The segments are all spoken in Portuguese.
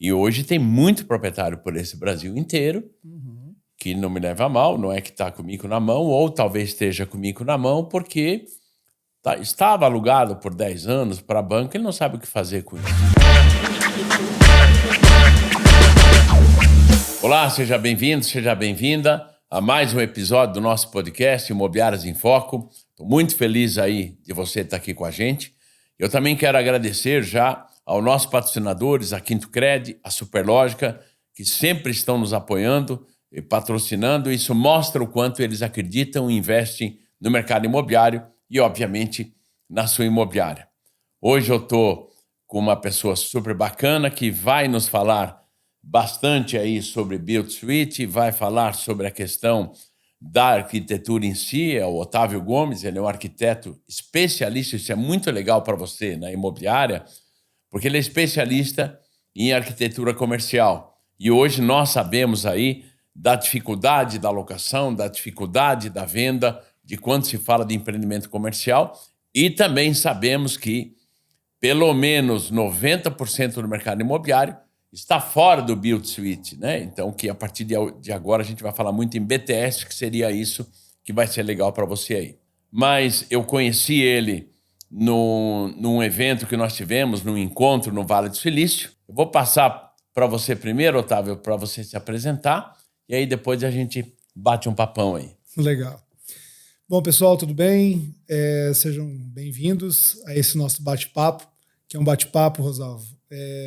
E hoje tem muito proprietário por esse Brasil inteiro, que não me leva a mal, não é que está comigo na mão, ou talvez esteja comigo na mão porque estava alugado por 10 anos para a banca, ele não sabe o que fazer com isso. Olá, seja bem-vindo, seja bem-vinda a mais um episódio do nosso podcast Imobiliárias em Foco. Estou muito feliz aí de você estar aqui com a gente. Eu também quero agradecer já aos nossos patrocinadores, a Quinto Cred, a Superlógica, que sempre estão nos apoiando e patrocinando. Isso mostra o quanto eles acreditam e investem no mercado imobiliário e, obviamente, na sua imobiliária. Hoje eu estou com uma pessoa super bacana que vai nos falar bastante aí sobre Build Suite, vai falar sobre a questão da arquitetura em si. É o Otávio Gomes, ele é um arquiteto especialista, isso é muito legal para você na imobiliária, porque ele é especialista em arquitetura comercial. E hoje nós sabemos aí da dificuldade da locação, da dificuldade da venda, de quando se fala de empreendimento comercial, e também sabemos que pelo menos 90% do mercado imobiliário está fora do Build Suite, né? Então, que a partir de agora a gente vai falar muito em BTS, que seria isso que vai ser legal para você aí. Mas eu conheci ele num evento que nós tivemos, num encontro no Vale do Silício. Eu vou passar para você primeiro, Otávio, para você se apresentar, e aí depois a gente bate um papão aí. Legal. Bom, pessoal, tudo bem? Sejam bem-vindos a esse nosso bate-papo, que é um bate-papo, Rosalvo,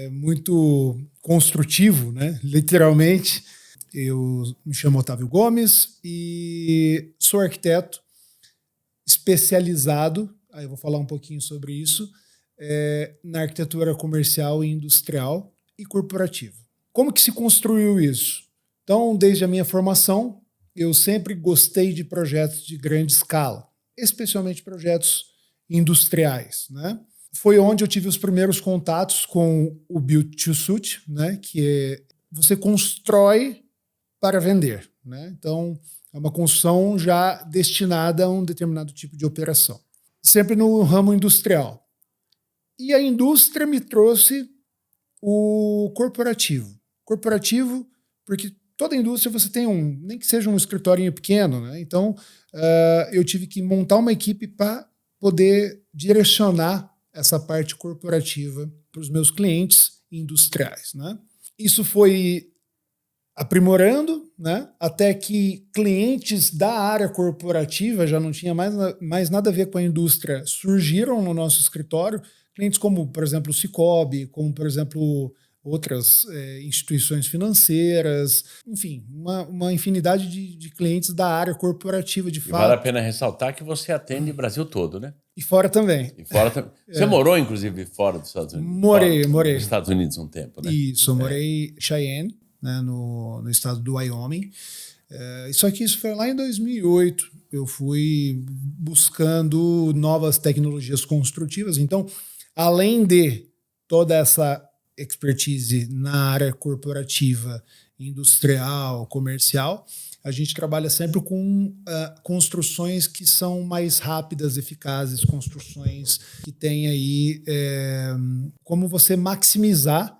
muito construtivo, né? Literalmente. Eu me chamo Otávio Gomes e sou arquiteto especializado, aí eu vou falar um pouquinho sobre isso, na arquitetura comercial e industrial e corporativa. Como que se construiu isso? Então, desde a minha formação, eu sempre gostei de projetos de grande escala, especialmente projetos industriais, né? Foi onde eu tive os primeiros contatos com o Build to Suit, né? Que é você constrói para vender, né? Então, é uma construção já destinada a um determinado tipo de operação. Sempre no ramo industrial. E a indústria me trouxe o corporativo. Corporativo, porque toda indústria você tem nem que seja um escritorinho pequeno, né? Então, eu tive que montar uma equipe para poder direcionar essa parte corporativa para os meus clientes industriais, né? Isso foi aprimorando, né? Até que clientes da área corporativa, já não tinha mais nada a ver com a indústria, surgiram no nosso escritório. Clientes como, por exemplo, o Sicoob, como, por exemplo, outras instituições financeiras, enfim, uma infinidade de clientes da área corporativa, de fato. Vale a pena ressaltar que você atende o Brasil todo, né? E fora também. E fora também. Você morou, inclusive, fora dos Estados Unidos? Morei. Nos Estados Unidos um tempo, né? Isso, eu morei em Cheyenne, né, no estado do Wyoming. Só que isso foi lá em 2008. Eu fui buscando novas tecnologias construtivas. Então, além de toda essa expertise na área corporativa, industrial, comercial, a gente trabalha sempre com construções que são mais rápidas, eficazes, construções que têm aí como você maximizar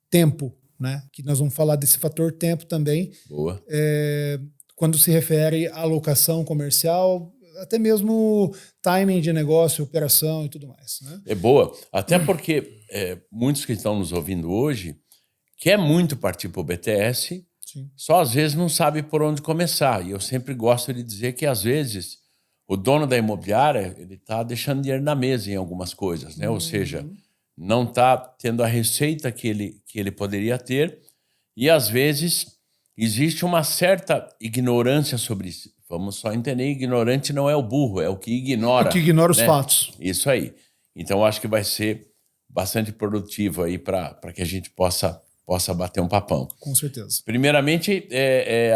tempo, né? Que nós vamos falar desse fator tempo também. Boa. Quando se refere à locação comercial, até mesmo timing de negócio, operação e tudo mais, né? É boa, até porque muitos que estão nos ouvindo hoje quer muito partir para o BTS, sim, só às vezes não sabe por onde começar. E eu sempre gosto de dizer que às vezes o dono da imobiliária ele está deixando dinheiro na mesa em algumas coisas, né? Ou seja, não está tendo a receita que ele poderia ter, e às vezes existe uma certa ignorância sobre isso. Vamos só entender, ignorante não é o burro, é o que ignora. O que ignora, né, os fatos. Isso aí. Então, acho que vai ser bastante produtivo aí para que a gente possa bater um papão. Com certeza. Primeiramente,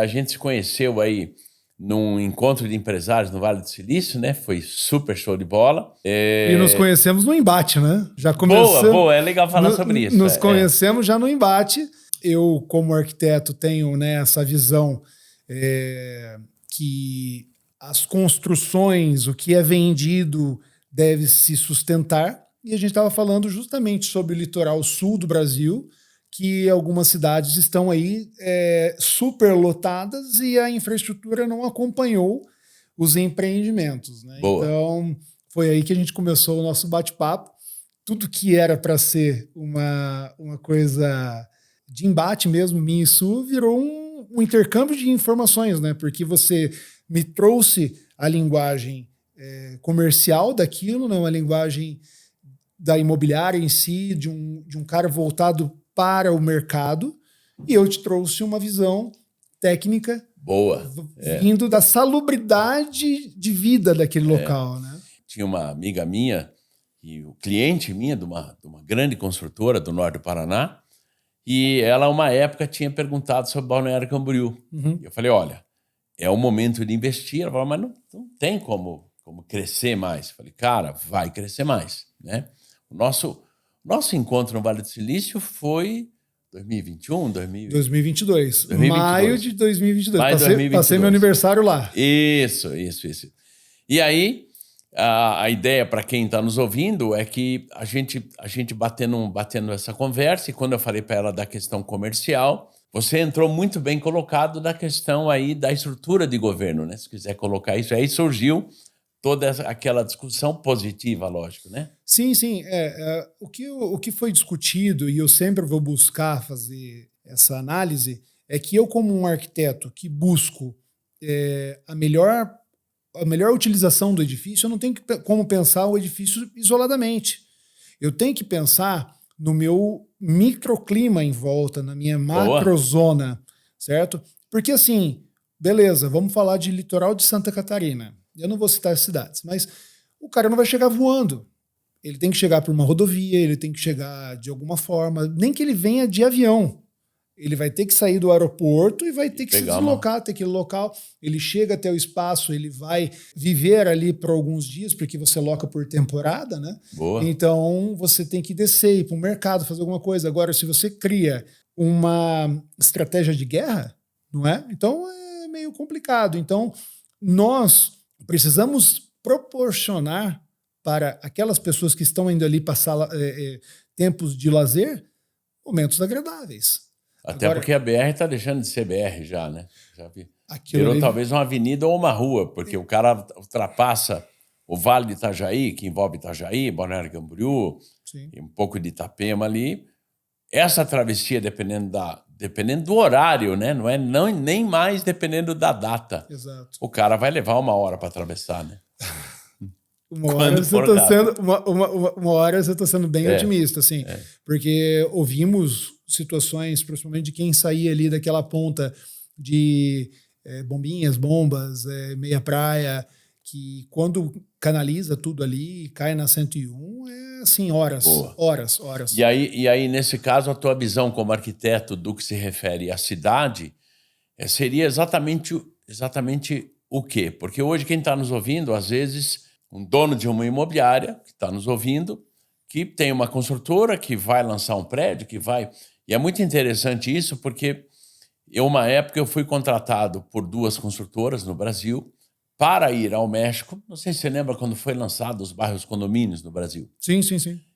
a gente se conheceu aí num encontro de empresários no Vale do Silício, né? Foi super show de bola. E nos conhecemos no embate, né? Já começamos... Boa, é legal falar sobre isso. Nos conhecemos já no embate. Eu, como arquiteto, tenho, né, essa visão que as construções, o que é vendido deve se sustentar. E a gente estava falando justamente sobre o litoral sul do Brasil, que algumas cidades estão aí superlotadas e a infraestrutura não acompanhou os empreendimentos, né? Boa. Então, foi aí que a gente começou o nosso bate-papo. Tudo que era para ser uma coisa de embate mesmo, minha e sua, virou um intercâmbio de informações, né? Porque você me trouxe a linguagem comercial daquilo, né? Uma linguagem da imobiliária em si, de um cara voltado para o mercado, e eu te trouxe uma visão técnica boa, vindo da salubridade de vida daquele local, né? Tinha uma amiga minha, e o cliente minha de uma grande construtora do norte do Paraná, e ela, uma época, tinha perguntado sobre Balneário Camboriú. Uhum. Eu falei, olha, é o momento de investir. Ela falou, mas não tem como crescer mais. Eu falei, cara, vai crescer mais, né? O nosso encontro no Vale do Silício foi 2021, 2022. Maio de 2022. Maio de 2022. Passei meu aniversário lá. Isso. E aí, a ideia para quem está nos ouvindo é que a gente batendo essa conversa, e quando eu falei para ela da questão comercial, você entrou muito bem colocado na questão aí da estrutura de governo, né? Se quiser colocar isso, aí surgiu toda aquela discussão positiva, lógico, né? Sim. O que foi discutido, e eu sempre vou buscar fazer essa análise, é que eu, como um arquiteto que busco a melhor utilização do edifício, eu não tenho como pensar o edifício isoladamente. Eu tenho que pensar no meu microclima em volta, na minha macrozona, certo? Porque assim, beleza, vamos falar de litoral de Santa Catarina. Eu não vou citar as cidades, mas o cara não vai chegar voando. Ele tem que chegar por uma rodovia, ele tem que chegar de alguma forma, nem que ele venha de avião. Ele vai ter que sair do aeroporto e vai ter que se deslocar até aquele local. Ele chega até o espaço, ele vai viver ali por alguns dias, porque você loca por temporada, né? Boa. Então, você tem que descer, ir para o mercado, fazer alguma coisa. Agora, se você cria uma estratégia de guerra, não é? Então, é meio complicado. Então, nós precisamos proporcionar para aquelas pessoas que estão indo ali passar tempos de lazer, momentos agradáveis. Até agora, porque a BR está deixando de ser BR já, né? Já virou ali talvez uma avenida ou uma rua, porque o cara ultrapassa o Vale de Itajaí, que envolve Itajaí, Balneário Camboriú, e um pouco de Itapema ali. Essa travessia, dependendo do horário, né? Não é nem mais dependendo da data. Exato. O cara vai levar 1 hora para atravessar, né? Uma hora eu estou sendo bem otimista, assim, porque ouvimos situações, principalmente de quem saía ali daquela ponta de bombas, meia praia, que quando canaliza tudo ali, cai na 101, assim, horas. E aí, nesse caso, a tua visão como arquiteto do que se refere à cidade seria exatamente o quê? Porque hoje quem está nos ouvindo, às vezes, um dono de uma imobiliária que está nos ouvindo, que tem uma construtora que vai lançar um prédio, E é muito interessante isso, porque uma época eu fui contratado por 2 construtoras no Brasil para ir ao México. Não sei se você lembra quando foi lançado os bairros condomínios no Brasil. Sim.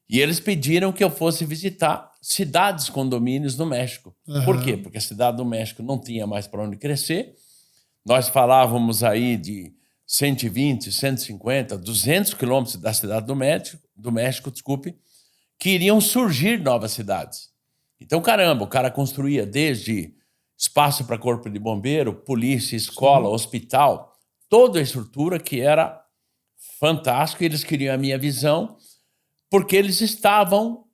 E eles pediram que eu fosse visitar cidades condomínios no México. Uhum. Por quê? Porque a cidade do México não tinha mais para onde crescer. Nós falávamos aí de 120, 150, 200 quilômetros da cidade do México, que iriam surgir novas cidades. Então, caramba, o cara construía desde espaço para corpo de bombeiro, polícia, escola, hospital, toda a estrutura que era fantástica. Eles queriam a minha visão, porque eles estavam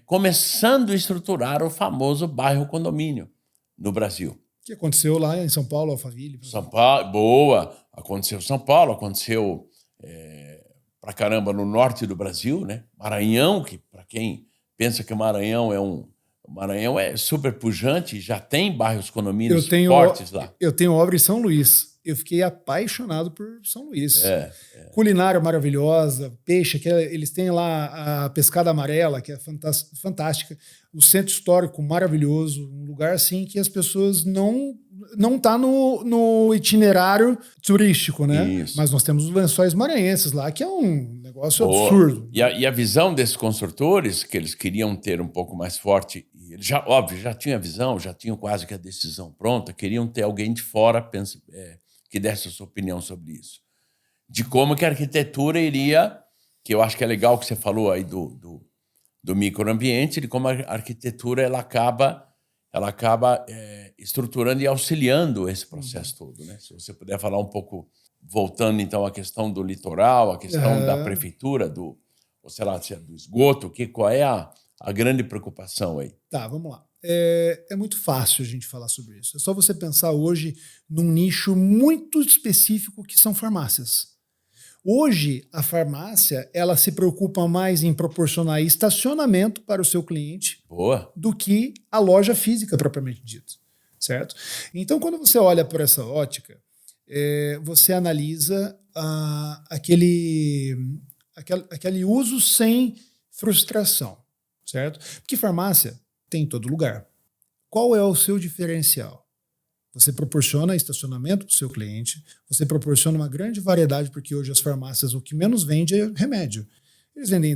começando a estruturar o famoso bairro condomínio no Brasil. Que aconteceu lá em São Paulo, Alphaville. São Paulo, boa. Aconteceu em São Paulo, aconteceu pra caramba no norte do Brasil, né? Maranhão, que para quem pensa que o Maranhão é super pujante, já tem bairros condomínios fortes lá. Eu tenho obra em São Luís. Eu fiquei apaixonado por São Luís. Culinária maravilhosa, peixe, que eles têm lá a pescada amarela, que é fantástica. O centro histórico maravilhoso, um lugar assim que as pessoas não tá no itinerário turístico, né? Isso. Mas nós temos os Lençóis Maranhenses lá, que é um negócio absurdo. E a visão desses construtores, que eles queriam ter um pouco mais forte, e eles já, óbvio, já tinham a visão, já tinham quase que a decisão pronta, queriam ter alguém de fora que desse a sua opinião sobre isso. De como que a arquitetura iria, que eu acho que é legal que você falou aí do microambiente, de como a arquitetura ela acaba estruturando e auxiliando esse processo todo, né? Se você puder falar um pouco, voltando então à questão do litoral, a questão da prefeitura, ou sei lá, do esgoto, qual é a grande preocupação aí? Tá, vamos lá. É muito fácil a gente falar sobre isso. É só você pensar hoje num nicho muito específico que são farmácias. Hoje, a farmácia ela se preocupa mais em proporcionar estacionamento para o seu cliente do que a loja física propriamente dita, certo? Então, quando você olha por essa ótica, você analisa aquele uso sem frustração, certo? Porque farmácia tem em todo lugar. Qual é o seu diferencial? Você proporciona estacionamento para o seu cliente, você proporciona uma grande variedade, porque hoje as farmácias o que menos vende é remédio. Eles vendem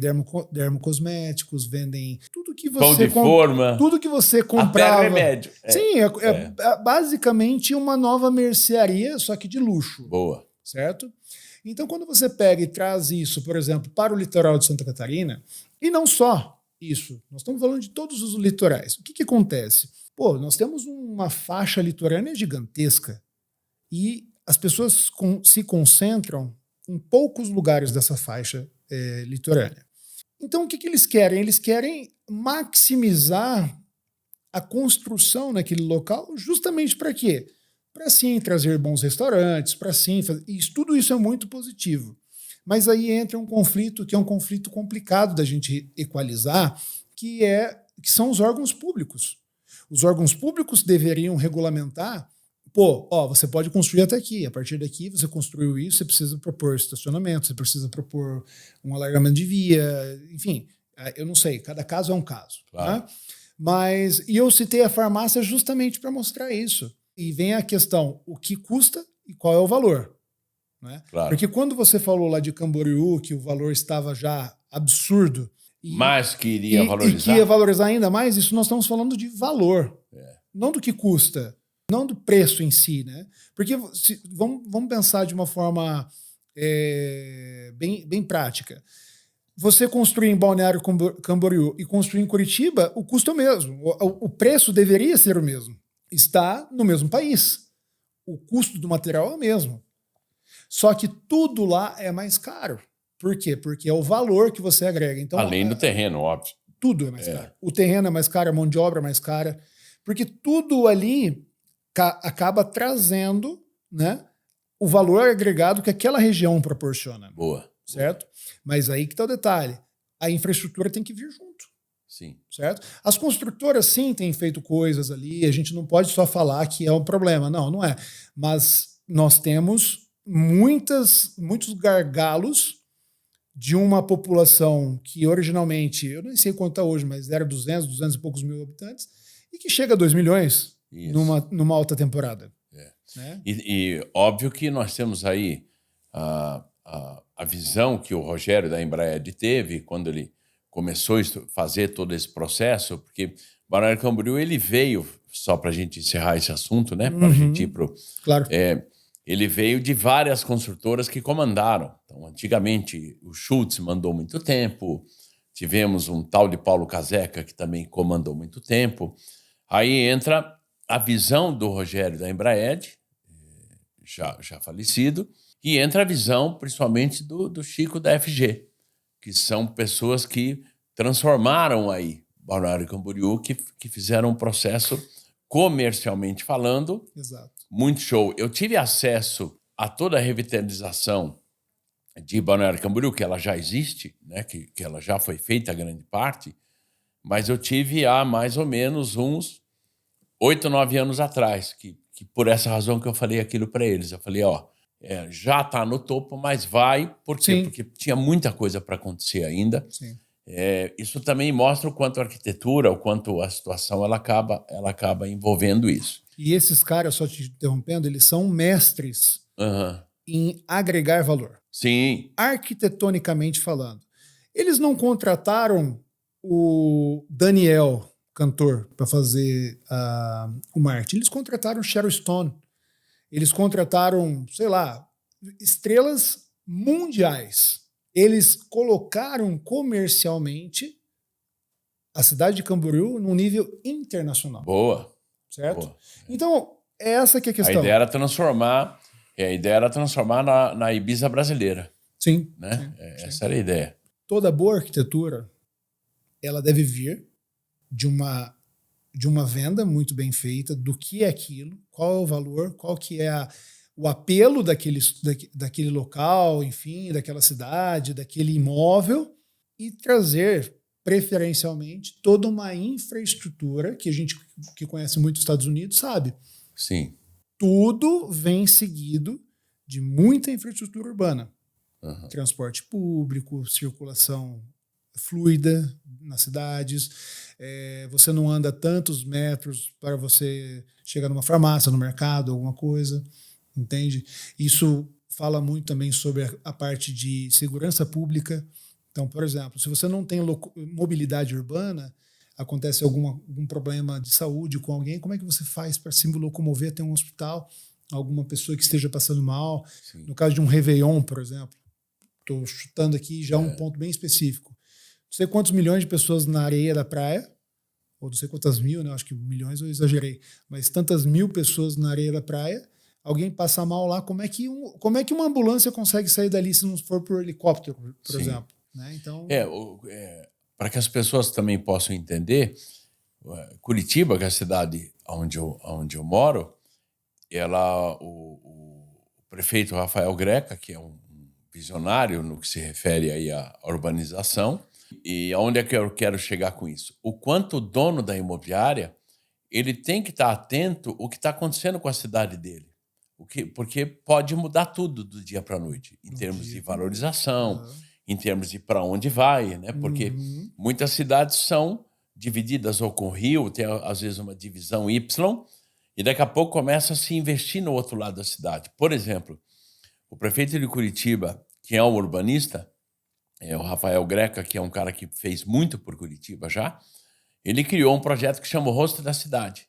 dermocosméticos, vendem tudo que você... Pão de forma. Tudo que você comprava. Até remédio. Sim, é basicamente uma nova mercearia, só que de luxo. Boa. Certo? Então, quando você pega e traz isso, por exemplo, para o litoral de Santa Catarina, e não só isso, nós estamos falando de todos os litorais. O que acontece? Pô, nós temos uma faixa litorânea gigantesca e as pessoas se concentram em poucos lugares dessa faixa litorânea. Então, o que eles querem? Eles querem maximizar a construção naquele local justamente para quê? Para sim trazer bons restaurantes, para sim fazer... Tudo isso é muito positivo. Mas aí entra um conflito que é um conflito complicado da gente equalizar, que são os órgãos públicos. Os órgãos públicos deveriam regulamentar, você pode construir até aqui, a partir daqui você construiu isso, você precisa propor estacionamento, você precisa propor um alargamento de via, enfim, eu não sei, cada caso é um caso. Claro. Tá? E eu citei a farmácia justamente para mostrar isso. E vem a questão, o que custa e qual é o valor. Né? Claro. Porque quando você falou lá de Camboriú, que o valor estava já absurdo, mas que iria valorizar. E que ia valorizar ainda mais, isso nós estamos falando de valor, não do que custa, não do preço em si. Né? Porque vamos pensar de uma forma bem prática. Você construir em Balneário Camboriú e construir em Curitiba, o custo é o mesmo. O preço deveria ser o mesmo. Está no mesmo país. O custo do material é o mesmo. Só que tudo lá é mais caro. Por quê? Porque é o valor que você agrega. Então, além do terreno, óbvio. Tudo é mais caro. O terreno é mais caro, a mão de obra é mais cara. Porque tudo ali acaba trazendo, né, o valor agregado que aquela região proporciona. Boa. Certo? Mas aí que está o detalhe. A infraestrutura tem que vir junto. Sim. Certo? As construtoras, sim, têm feito coisas ali. A gente não pode só falar que é um problema. Não é. Mas nós temos muitos gargalos de uma população que originalmente, eu nem sei quanto está hoje, mas era 200 e poucos mil habitantes, e que chega a 2 milhões numa alta temporada. Né? E óbvio que nós temos aí a visão que o Rogério da Embraed teve quando ele começou a fazer todo esse processo, porque Balneário Camboriú ele veio, só para a gente encerrar esse assunto, né, para a gente ir para o... Claro. Ele veio de várias construtoras que comandaram. Então, antigamente, o Schultz mandou muito tempo, tivemos um tal de Paulo Caseca que também comandou muito tempo. Aí entra a visão do Rogério da Embraed, já falecido, e entra a visão, principalmente, do Chico da FG, que são pessoas que transformaram aí Balneário Camboriú, que fizeram um processo, comercialmente falando, Exato. Muito show. Eu tive acesso a toda a revitalização de Balneário Camboriú, que ela já existe, né? que ela já foi feita a grande parte, mas eu tive há mais ou menos uns 8, 9 anos atrás, que por essa razão que eu falei aquilo para eles. Eu falei, já está no topo, mas vai. Por quê? Sim. Porque tinha muita coisa para acontecer ainda. Sim. Isso também mostra o quanto a arquitetura, o quanto a situação ela acaba envolvendo isso. E esses caras, só te interrompendo, eles são mestres em agregar valor. Sim. Arquitetonicamente falando. Eles não contrataram o Daniel cantor, para fazer o marketing. Eles contrataram Sheryl Stone. Eles contrataram, sei lá, estrelas mundiais. Eles colocaram comercialmente a cidade de Camboriú num nível internacional. Boa. Certo? Boa. Então, essa que é a questão. A ideia era transformar na Ibiza brasileira. Sim. Né? Sim. Essa era a ideia. Toda boa arquitetura, ela deve vir de uma venda muito bem feita do que é aquilo, qual é o valor, qual que é o apelo daquele local, enfim, daquela cidade, daquele imóvel, e trazer, preferencialmente, toda uma infraestrutura que a gente que conhece muito os Estados Unidos sabe. Sim. Tudo vem seguido de muita infraestrutura urbana. Uhum. Transporte público, circulação fluida nas cidades, você não anda tantos metros para você chegar numa farmácia, no mercado, alguma coisa, entende? Isso fala muito também sobre a parte de segurança pública. Então, por exemplo, se você não tem mobilidade urbana, acontece algum problema de saúde com alguém, como é que você faz para se locomover até um hospital, alguma pessoa que esteja passando mal? Sim. No caso de um Réveillon, por exemplo, estou chutando aqui já um ponto bem específico. Não sei quantos milhões de pessoas na areia da praia, ou não sei quantas mil, né? Acho que milhões eu exagerei, mas tantas mil pessoas na areia da praia, alguém passa mal lá, como é que uma ambulância consegue sair dali se não for por helicóptero, por Sim. exemplo? Né? Então, para que as pessoas também possam entender, Curitiba, que é a cidade onde eu moro, o prefeito Rafael Greca, que é um visionário no que se refere aí à urbanização, e aonde é que eu quero chegar com isso? O quanto o dono da imobiliária ele tem que estar atento ao que está acontecendo com a cidade dele. Porque pode mudar tudo do dia para a noite, em termos de valorização, em termos de para onde vai, né? Porque muitas cidades são divididas ou com rio, tem às vezes uma divisão Y, e daqui a pouco começa a se investir no outro lado da cidade. Por exemplo, o prefeito de Curitiba, que é um urbanista, o Rafael Greca, que é um cara que fez muito por Curitiba já, ele criou um projeto que chama o Rosto da Cidade.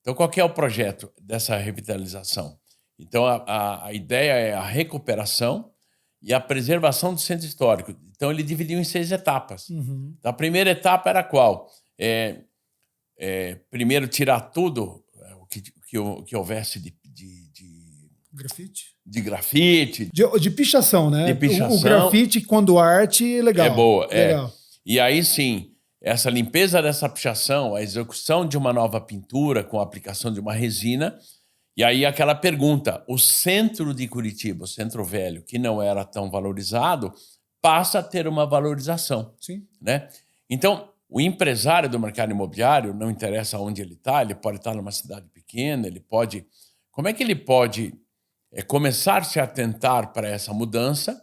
Então, qual que é o projeto dessa revitalização? Então, a ideia é a recuperação e a preservação do centro histórico. Então, ele dividiu em 6 etapas. Então, a primeira etapa era qual? Primeiro, tirar tudo o que houvesse de grafite? De grafite. De pichação, né? De pichação. O grafite, quando arte, legal. É boa, legal. E aí, sim, essa limpeza dessa pichação, a execução de uma nova pintura com a aplicação de uma resina, e aí aquela pergunta, o centro de Curitiba, o centro velho, que não era tão valorizado, passa a ter uma valorização. Sim. Né? Então, o empresário do mercado imobiliário, não interessa onde ele pode estar numa cidade pequena, ele pode... Como é que ele pode começar a se atentar para essa mudança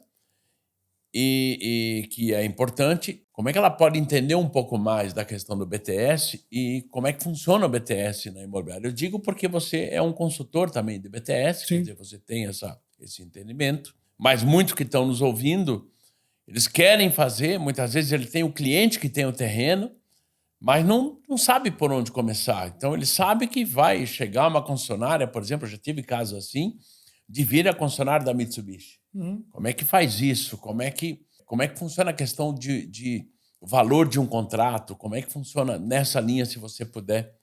e que é importante? Como é que ela pode entender um pouco mais da questão do BTS e como é que funciona o BTS na imobiliária? Eu digo porque você é um consultor também de BTS, quer dizer, você tem esse entendimento, mas muitos que estão nos ouvindo, eles querem fazer, muitas vezes ele tem o cliente que tem o terreno, mas não sabe por onde começar. Então, ele sabe que vai chegar uma concessionária, por exemplo, eu já tive casos assim, de vir a concessionária da Mitsubishi. Como é que faz isso? Como é que funciona a questão de valor de um contrato? Como é que funciona nessa linha, se você puder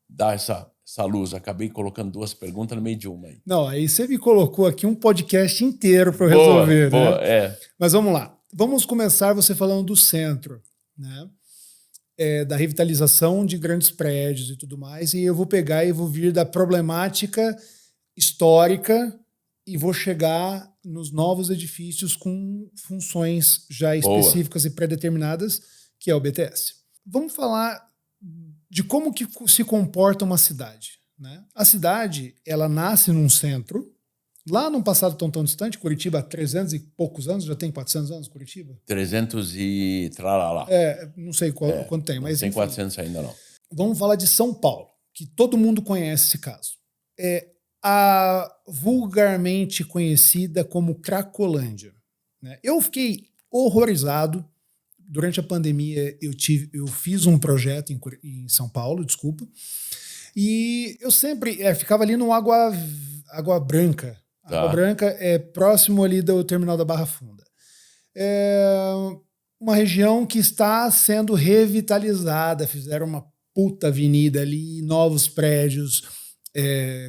dar essa luz? Acabei colocando 2 perguntas no meio de uma. Aí. Não, aí você me colocou aqui um podcast inteiro para eu resolver. Boa, né? Mas vamos lá. Vamos começar você falando do centro, né? Da revitalização de grandes prédios e tudo mais, e eu vou pegar e vou vir da problemática histórica e vou chegar nos novos edifícios com funções já específicas e pré-determinadas, que é o BTS. Vamos falar de como que se comporta uma cidade. Né? A cidade, ela nasce num centro, lá num passado tão distante, Curitiba há 300 e poucos anos, já tem 400 anos Curitiba? 300 e tralala. Não sei quanto tem, mas não tem enfim. 400 ainda não. Vamos falar de São Paulo, que todo mundo conhece esse caso. A vulgarmente conhecida como Cracolândia. Né? Eu fiquei horrorizado durante a pandemia eu fiz um projeto em São Paulo, desculpa, e eu sempre ficava ali no Água Branca. Tá. Água Branca é próximo ali do terminal da Barra Funda. É uma região que está sendo revitalizada, fizeram uma puta avenida ali, novos prédios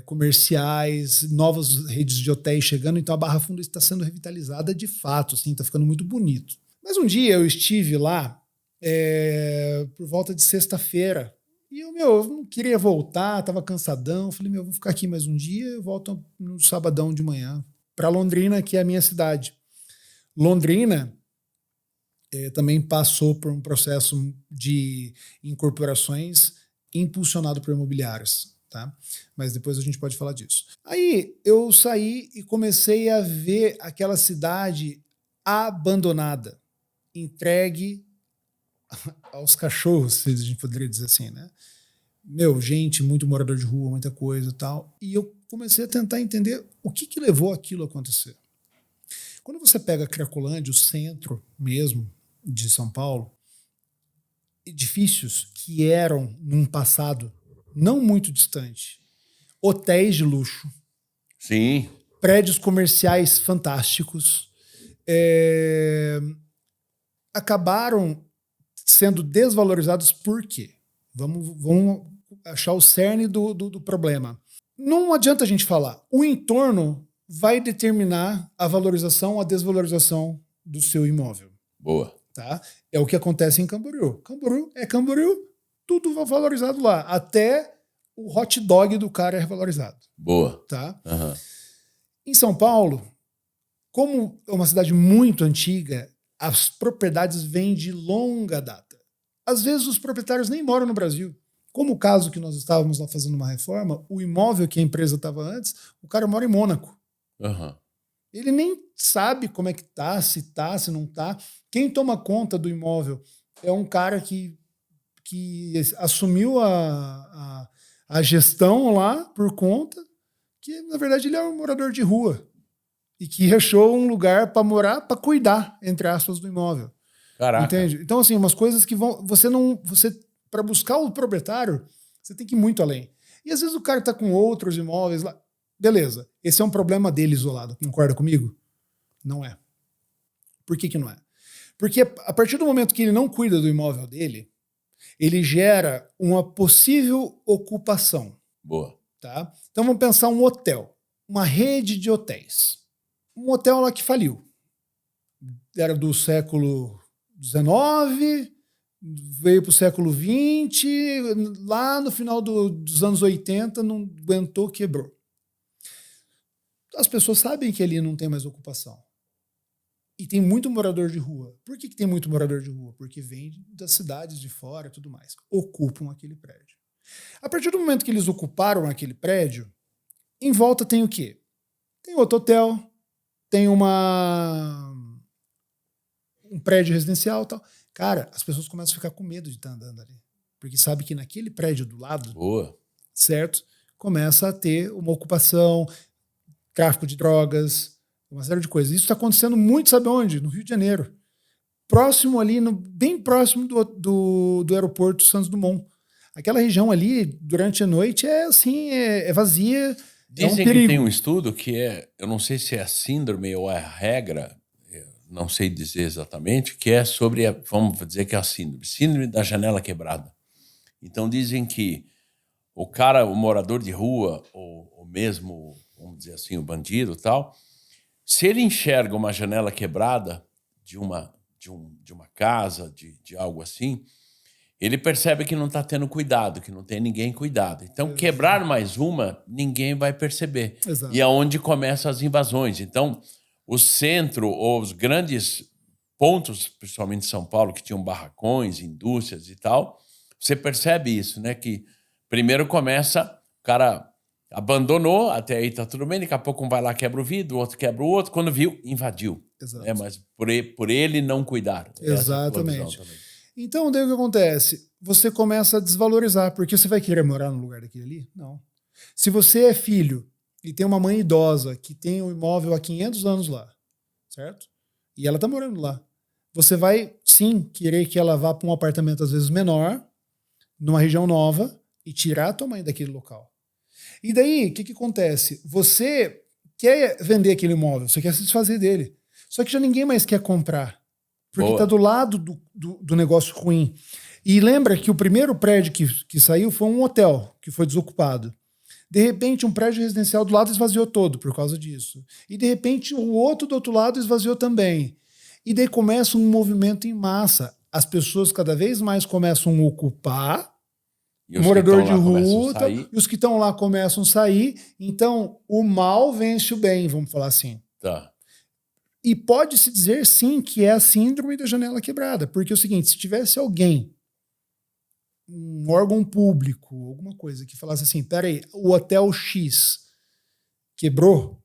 comerciais, novas redes de hotéis chegando, então a Barra Funda está sendo revitalizada de fato, assim, está ficando muito bonito. Mas um dia eu estive lá por volta de sexta-feira e eu não queria voltar, estava cansadão, falei, vou ficar aqui mais um dia, eu volto no sabadão de manhã para Londrina, que é a minha cidade. Londrina também passou por um processo de incorporações impulsionado por imobiliárias, tá? Mas depois a gente pode falar disso. Aí eu saí e comecei a ver aquela cidade abandonada, entregue aos cachorros, se a gente poderia dizer assim, né? Gente, muito morador de rua, muita coisa e tal. E eu comecei a tentar entender o que levou aquilo a acontecer. Quando você pega Cracolândia, o centro mesmo de São Paulo, edifícios que eram, num passado não muito distante, hotéis de luxo, Sim. prédios comerciais fantásticos, acabaram sendo desvalorizados por quê? Vamos achar o cerne do problema. Não adianta a gente falar. O entorno vai determinar a valorização ou a desvalorização do seu imóvel. Boa. Tá? É o que acontece em Camboriú. Camboriú, tudo valorizado lá. Até o hot dog do cara é valorizado. Boa. Tá? Uhum. Em São Paulo, como é uma cidade muito antiga, as propriedades vêm de longa data. Às vezes os proprietários nem moram no Brasil. Como o caso que nós estávamos lá fazendo uma reforma, o imóvel que a empresa estava antes, o cara mora em Mônaco. Uhum. Ele nem sabe como é que tá, se não tá. Quem toma conta do imóvel é um cara que assumiu a gestão lá por conta, que na verdade ele é um morador de rua e que achou um lugar para morar, para cuidar, entre aspas, do imóvel. Caraca. Entende? Então, assim, umas coisas que vão. Você para buscar o proprietário, você tem que ir muito além. E às vezes o cara tá com outros imóveis lá. Beleza, esse é um problema dele isolado. Concorda comigo? Não é. Por que não é? Porque a partir do momento que ele não cuida do imóvel dele, ele gera uma possível ocupação. Boa. Tá? Então vamos pensar um hotel, uma rede de hotéis. Um hotel lá que faliu. Era do século XIX, veio para o século XX, lá no final dos anos 80 não aguentou, quebrou. As pessoas sabem que ali não tem mais ocupação. E tem muito morador de rua. Por que tem muito morador de rua? Porque vem das cidades de fora e tudo mais. Ocupam aquele prédio. A partir do momento que eles ocuparam aquele prédio, em volta tem o quê? Tem outro hotel, tem um prédio residencial e tal. Cara, as pessoas começam a ficar com medo de estar andando ali. Porque sabe que naquele prédio do lado, boa, certo? Começa a ter uma ocupação, tráfico de drogas, uma série de coisas. Isso está acontecendo muito, sabe onde? No Rio de Janeiro. Próximo ali, bem próximo do aeroporto Santos Dumont. Aquela região ali, durante a noite, é assim, é vazia. Dizem é um que tem um estudo que eu não sei se é a síndrome ou é a regra, não sei dizer exatamente, que é sobre, vamos dizer que é a síndrome da janela quebrada. Então dizem que o morador de rua, ou mesmo, vamos dizer assim, o bandido e tal, se ele enxerga uma janela quebrada de uma casa, de algo assim, ele percebe que não está tendo cuidado, que não tem ninguém cuidado. Então, quebrar mais uma, ninguém vai perceber. Exato. E é onde começam as invasões. Então, o centro ou os grandes pontos, principalmente em São Paulo, que tinham barracões, indústrias e tal, você percebe isso, né? Que primeiro começa, o cara abandonou, até aí tá tudo bem, daqui a pouco um vai lá, quebra o vidro, o outro quebra o outro, quando viu, invadiu. Exato. Mas por ele não cuidar. Exatamente. Então, daí o que acontece? Você começa a desvalorizar, porque você vai querer morar no lugar daquele ali? Não. Se você é filho e tem uma mãe idosa que tem um imóvel há 500 anos lá, certo? E ela tá morando lá. Você vai sim querer que ela vá para um apartamento às vezes menor, numa região nova, e tirar o tamanho daquele local. E daí, o que acontece? Você quer vender aquele imóvel, você quer se desfazer dele. Só que já ninguém mais quer comprar. Porque está do lado do negócio ruim. E lembra que o primeiro prédio que saiu foi um hotel, que foi desocupado. De repente, um prédio residencial do lado esvaziou todo por causa disso. E de repente, o outro do outro lado esvaziou também. E daí começa um movimento em massa. As pessoas cada vez mais começam a ocupar, o morador de rua, e os que estão lá começam a sair. Então, o mal vence o bem, vamos falar assim. Tá. E pode-se dizer, sim, que é a síndrome da janela quebrada. Porque é o seguinte, se tivesse alguém, um órgão público, alguma coisa, que falasse assim, peraí, o hotel X quebrou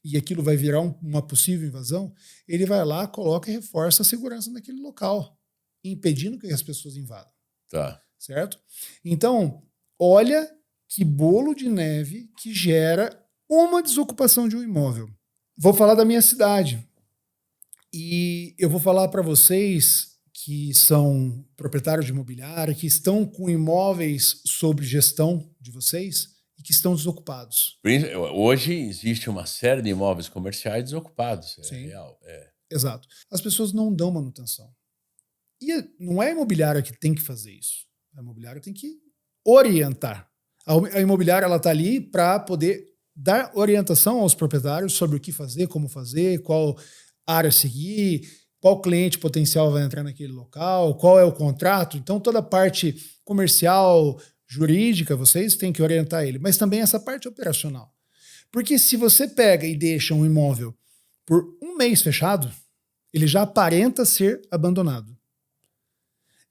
e aquilo vai virar uma possível invasão, ele vai lá, coloca e reforça a segurança naquele local, impedindo que as pessoas invadam. Tá. Certo? Então, olha que bolo de neve que gera uma desocupação de um imóvel. Vou falar da minha cidade. E eu vou falar para vocês que são proprietários de imobiliária, que estão com imóveis sob gestão de vocês e que estão desocupados. Hoje existe uma série de imóveis comerciais desocupados. É Sim. real. Exato. As pessoas não dão manutenção. E não é a imobiliária que tem que fazer isso. A imobiliária tem que orientar. A imobiliária está ali para poder dar orientação aos proprietários sobre o que fazer, como fazer, qual área seguir, qual cliente potencial vai entrar naquele local, qual é o contrato. Então, toda a parte comercial, jurídica, vocês têm que orientar ele. Mas também essa parte operacional. Porque se você pega e deixa um imóvel por um mês fechado, ele já aparenta ser abandonado.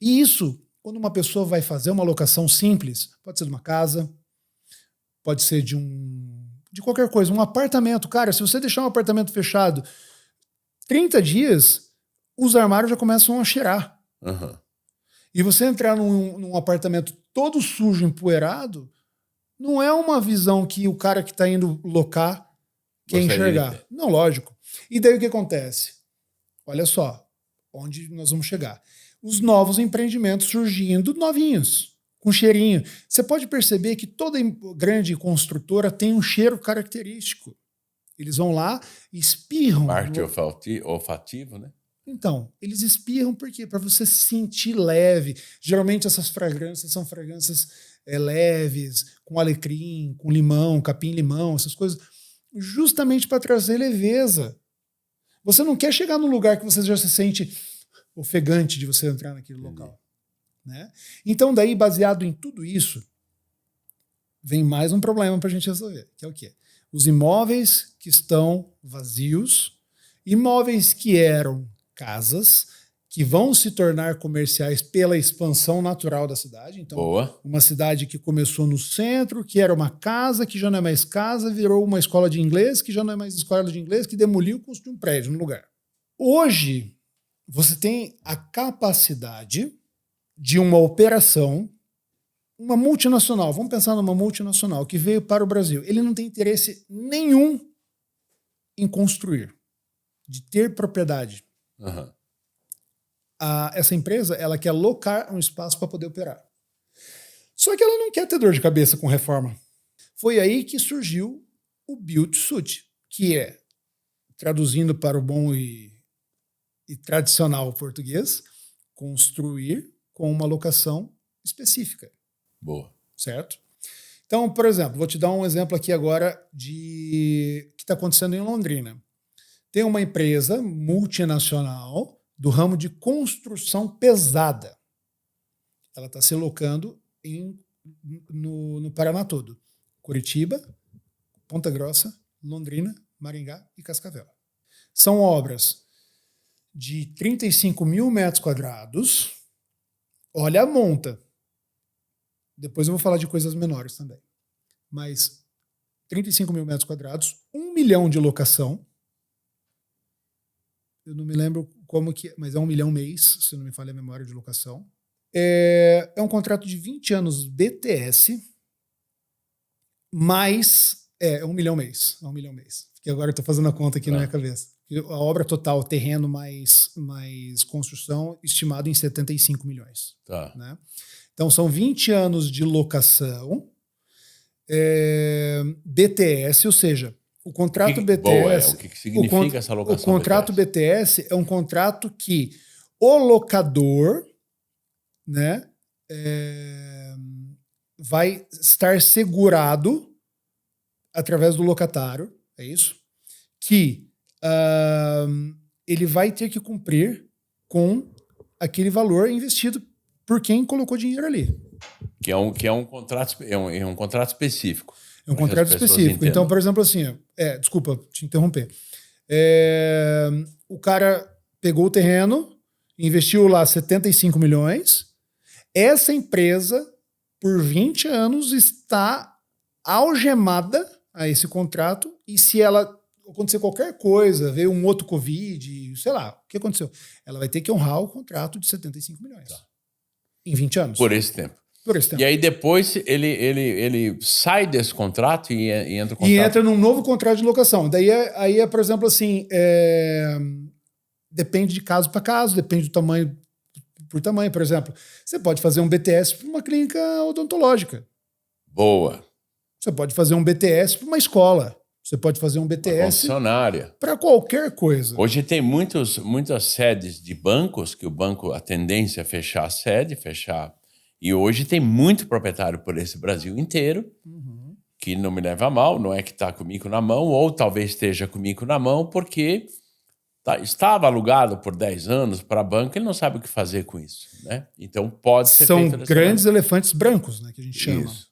E isso, quando uma pessoa vai fazer uma locação simples, pode ser de uma casa, pode ser de qualquer coisa, um apartamento. Cara, se você deixar um apartamento fechado 30 dias, os armários já começam a cheirar. Uhum. E você entrar num apartamento todo sujo, empoeirado, não é uma visão que o cara que está indo locar quer enxergar. Não, lógico. E daí o que acontece? Olha só, onde nós vamos chegar. Os novos empreendimentos surgindo novinhos, com cheirinho. Você pode perceber que toda grande construtora tem um cheiro característico. Eles vão lá e espirram. Parte olfativo, né? Então, eles espirram por quê? Para você se sentir leve. Geralmente essas fragrâncias são fragrâncias leves, com alecrim, com limão, capim-limão, essas coisas, justamente para trazer leveza. Você não quer chegar num lugar que você já se sente ofegante de você entrar naquele local. Né? Então, daí, baseado em tudo isso, vem mais um problema para a gente resolver, que é o quê? Os imóveis que estão vazios, imóveis que eram casas, que vão se tornar comerciais pela expansão natural da cidade. Então, uma cidade que começou no centro, que era uma casa, que já não é mais casa, virou uma escola de inglês, que já não é mais escola de inglês, que demoliu e construiu um prédio no lugar. Hoje, você tem a capacidade de uma operação, uma multinacional, vamos pensar numa multinacional que veio para o Brasil. Ele não tem interesse nenhum em construir, de ter propriedade. Uhum. Essa empresa, ela quer locar um espaço para poder operar. Só que ela não quer ter dor de cabeça com reforma. Foi aí que surgiu o Build-to-Suit, que é, traduzindo para o bom e tradicional português, construir com uma locação específica. Boa. Certo? Então, por exemplo, vou te dar um exemplo aqui agora de que está acontecendo em Londrina. Tem uma empresa multinacional do ramo de construção pesada. Ela está se locando no Paraná todo. Curitiba, Ponta Grossa, Londrina, Maringá e Cascavel. São obras de 35 mil metros quadrados. Olha a monta. Depois eu vou falar de coisas menores também. Mas 35 mil metros quadrados, 1 milhão de locação. Eu não me lembro como que é, mas é 1 milhão mês, se não me falha a memória de locação. É um contrato de 20 anos BTS, mais... É 1 milhão mês. É 1 milhão mês. Porque agora eu estou fazendo a conta aqui na minha cabeça. A obra total, terreno mais construção, estimado em 75 milhões. Tá. Né? Então, são 20 anos de locação, BTS, ou seja, o contrato BTS... o que significa essa locação O contrato BTS é um contrato que o locador, né, vai estar segurado através do locatário, é isso? Que ele vai ter que cumprir com aquele valor investido por quem colocou dinheiro ali. Que é um contrato, um contrato específico. É um contrato específico. Entendam. Então, por exemplo, assim, desculpa te interromper. O cara pegou o terreno, investiu lá 75 milhões. Essa empresa, por 20 anos, está algemada a esse contrato, e se ela acontecer qualquer coisa, veio um outro Covid, sei lá, o que aconteceu? Ela vai ter que honrar o contrato de 75 milhões. Tá. Em 20 anos. Por esse tempo. E aí depois ele sai desse contrato e entra no contrato. E entra num novo contrato de locação. Daí aí por exemplo, assim, depende de caso para caso, depende do tamanho por tamanho. Por exemplo, você pode fazer um BTS para uma clínica odontológica. Boa. Você pode fazer um BTS para uma escola. Você pode fazer um BTS para qualquer coisa. Hoje tem muitas sedes de bancos, que o banco, a tendência é fechar a sede, E hoje tem muito proprietário por esse Brasil inteiro, que não me leva a mal, não é que está com o mico na mão, ou talvez esteja com o mico na mão, porque estava alugado por 10 anos para banco, ele não sabe o que fazer com isso. Né? Então pode ser feito São grandes elefantes brancos, né, que a gente chama. Isso.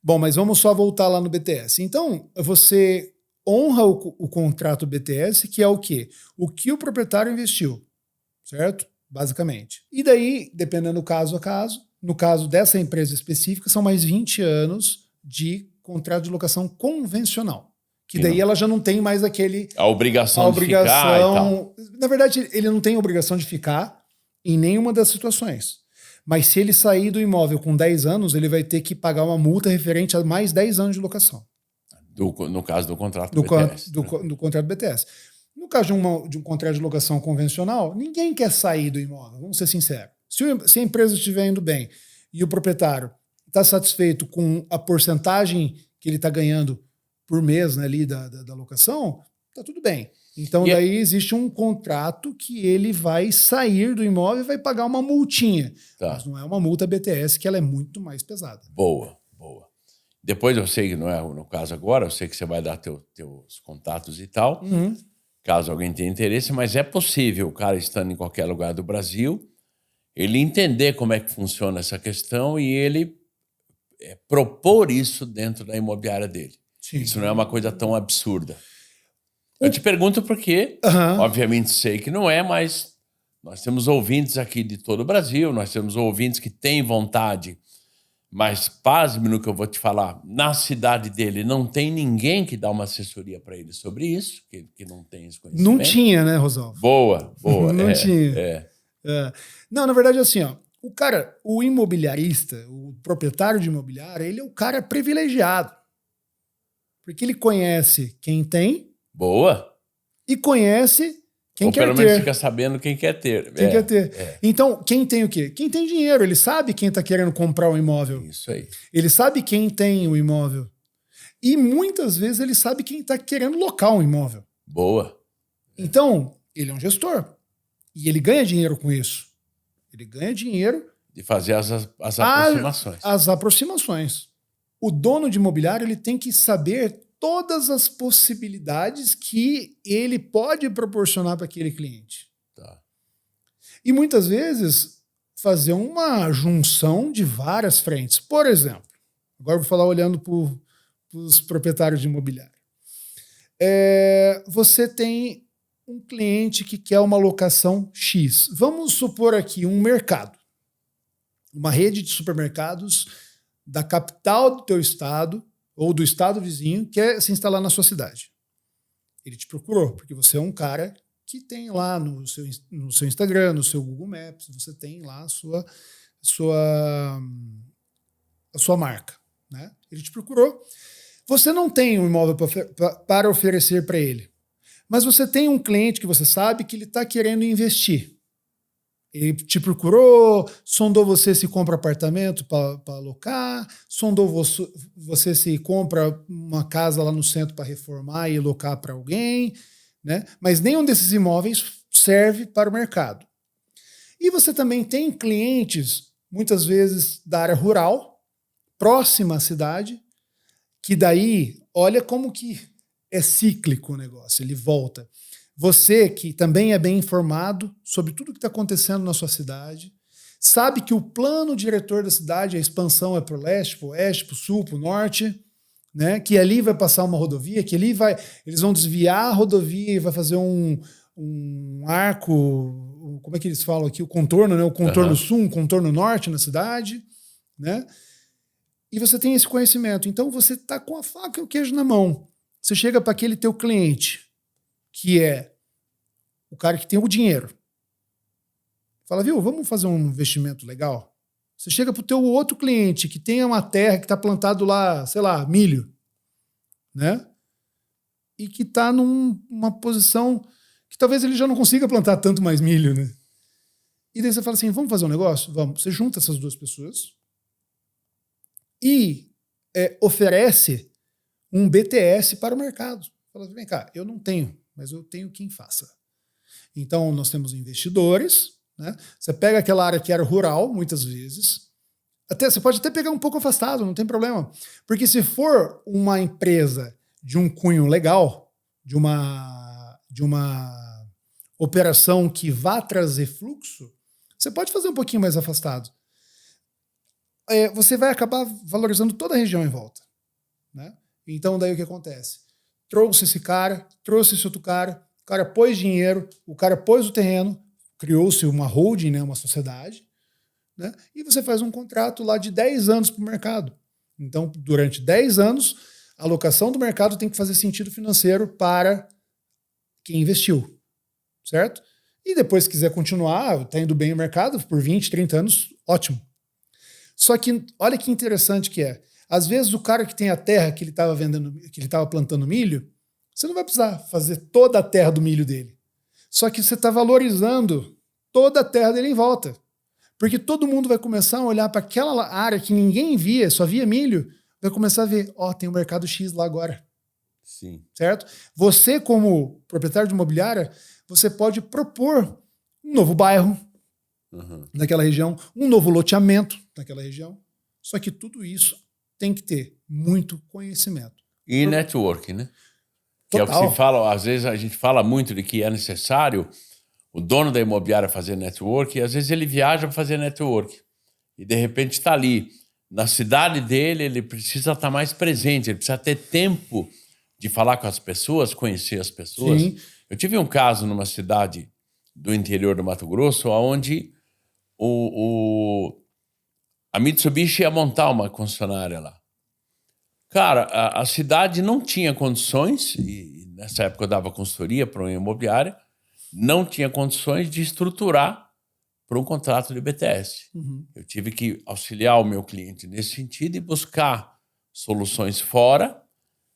Bom, mas vamos só voltar lá no BTS. Então, você honra o contrato BTS, que é o quê? O que o proprietário investiu, certo? Basicamente. E daí, dependendo do caso a caso, no caso dessa empresa específica, são mais 20 anos de contrato de locação convencional. Que daí ela já não tem mais a obrigação de ficar e tal. Na verdade, ele não tem obrigação de ficar em nenhuma das situações. Mas se ele sair do imóvel com 10 anos, ele vai ter que pagar uma multa referente a mais 10 anos de locação. No caso do contrato BTS. Do contrato BTS. No caso de um contrato de locação convencional, ninguém quer sair do imóvel, vamos ser sinceros. Se a empresa estiver indo bem e o proprietário está satisfeito com a porcentagem que ele está ganhando por mês, né, ali da locação, está tudo bem. Então daí existe um contrato que ele vai sair do imóvel e vai pagar uma multinha. Tá. Mas não é uma multa BTS, que ela é muito mais pesada. Boa. Depois eu sei que não é no caso agora, eu sei que você vai dar teus contatos e tal, caso alguém tenha interesse, mas é possível o cara estando em qualquer lugar do Brasil, ele entender como é que funciona essa questão e ele propor isso dentro da imobiliária dele. Sim. Isso não é uma coisa tão absurda. Eu te pergunto porque, obviamente sei que não é, mas nós temos ouvintes aqui de todo o Brasil, nós temos ouvintes que têm vontade, mas pasme no que eu vou te falar, na cidade dele não tem ninguém que dá uma assessoria para ele sobre isso, que não tem esse conhecimento. Não tinha, né, Rosalvo? Boa. Não tinha. Não, na verdade, assim, ó, o imobiliarista, o proprietário de imobiliária, ele é o cara privilegiado. Porque ele conhece quem tem. Boa. E conhece quem quer ter. Ou pelo menos fica sabendo quem quer ter. Quem quer ter. Então, quem tem o quê? Quem tem dinheiro. Ele sabe quem está querendo comprar o imóvel. Isso aí. Ele sabe quem tem o imóvel. E muitas vezes ele sabe quem está querendo locar um imóvel. Boa. Então, ele é um gestor. E ele ganha dinheiro com isso. Ele ganha dinheiro... De fazer as aproximações. As aproximações. O dono de imobiliário, ele tem que saber todas as possibilidades que ele pode proporcionar para aquele cliente. Tá. E muitas vezes fazer uma junção de várias frentes. Por exemplo, agora eu vou falar olhando para os proprietários de imobiliário. Você tem um cliente que quer uma locação X. Vamos supor aqui um mercado. Uma rede de supermercados da capital do teu estado ou do estado vizinho quer se instalar na sua cidade. Ele te procurou, porque você é um cara que tem lá no seu Instagram, no seu Google Maps, você tem lá a sua marca. Né? Ele te procurou. Você não tem um imóvel para oferecer para ele, Mas você tem um cliente que você sabe que ele está querendo investir. Ele te procurou, sondou você se compra apartamento para alocar, sondou você se compra uma casa lá no centro para reformar e alocar para alguém, né? Mas nenhum desses imóveis serve para o mercado. E você também tem clientes, muitas vezes da área rural, próxima à cidade, que daí, olha como que é cíclico o negócio, ele volta. Você que também é bem informado sobre tudo que está acontecendo na sua cidade, sabe que o plano diretor da cidade, a expansão é para o leste, para o oeste, para o sul, para o norte, né? Que ali vai passar uma rodovia, que ali eles vão desviar a rodovia e vai fazer um arco, como é que eles falam aqui? O contorno, né? O contorno sul, um contorno norte na cidade, né? E você tem esse conhecimento. Então você está com a faca e o queijo na mão. Você chega para aquele teu cliente, que é o cara que tem o dinheiro. Fala, viu, vamos fazer um investimento legal? Você chega para o teu outro cliente, que tem uma terra que está plantado lá, sei lá, milho, né? E que está numa posição que talvez ele já não consiga plantar tanto mais milho, né? E daí você fala assim, vamos fazer um negócio? Vamos. Você junta essas duas pessoas e oferece um BTS para o mercado. Fala, vem cá, eu não tenho, mas eu tenho quem faça. Então, nós temos investidores, né? Você pega aquela área que era rural, muitas vezes, você pode até pegar um pouco afastado, não tem problema. Porque se for uma empresa de um cunho legal, de uma operação que vá trazer fluxo, você pode fazer um pouquinho mais afastado. Você vai acabar valorizando toda a região em volta, né? Então, daí o que acontece? Trouxe esse cara, trouxe esse outro cara, o cara pôs dinheiro, o cara pôs o terreno, criou-se uma holding, né, uma sociedade, né? E você faz um contrato lá de 10 anos para o mercado. Então, durante 10 anos, a alocação do mercado tem que fazer sentido financeiro para quem investiu, certo? E depois, se quiser continuar, está indo bem o mercado, por 20, 30 anos, ótimo. Só que, olha que interessante que é. Às vezes, o cara que tem a terra que ele estava vendendo, que ele estava plantando milho, você não vai precisar fazer toda a terra do milho dele. Só que você está valorizando toda a terra dele em volta. Porque todo mundo vai começar a olhar para aquela área que ninguém via, só via milho, vai começar a ver, tem um mercado X lá agora. Sim. Certo? Você, como proprietário de imobiliária, você pode propor um novo bairro naquela região, um novo loteamento naquela região. Só que tudo isso tem que ter muito conhecimento. E network, né? Total. Que é o que se fala, às vezes a gente fala muito de que é necessário o dono da imobiliária fazer network, e às vezes ele viaja para fazer network. E de repente está ali, na cidade dele, ele precisa estar mais presente, ele precisa ter tempo de falar com as pessoas, conhecer as pessoas. Sim. Eu tive um caso numa cidade do interior do Mato Grosso, onde a Mitsubishi ia montar uma concessionária lá. Cara, a cidade não tinha condições, e nessa época eu dava consultoria para uma imobiliária, não tinha condições de estruturar para um contrato de BTS. Eu tive que auxiliar o meu cliente nesse sentido e buscar soluções fora,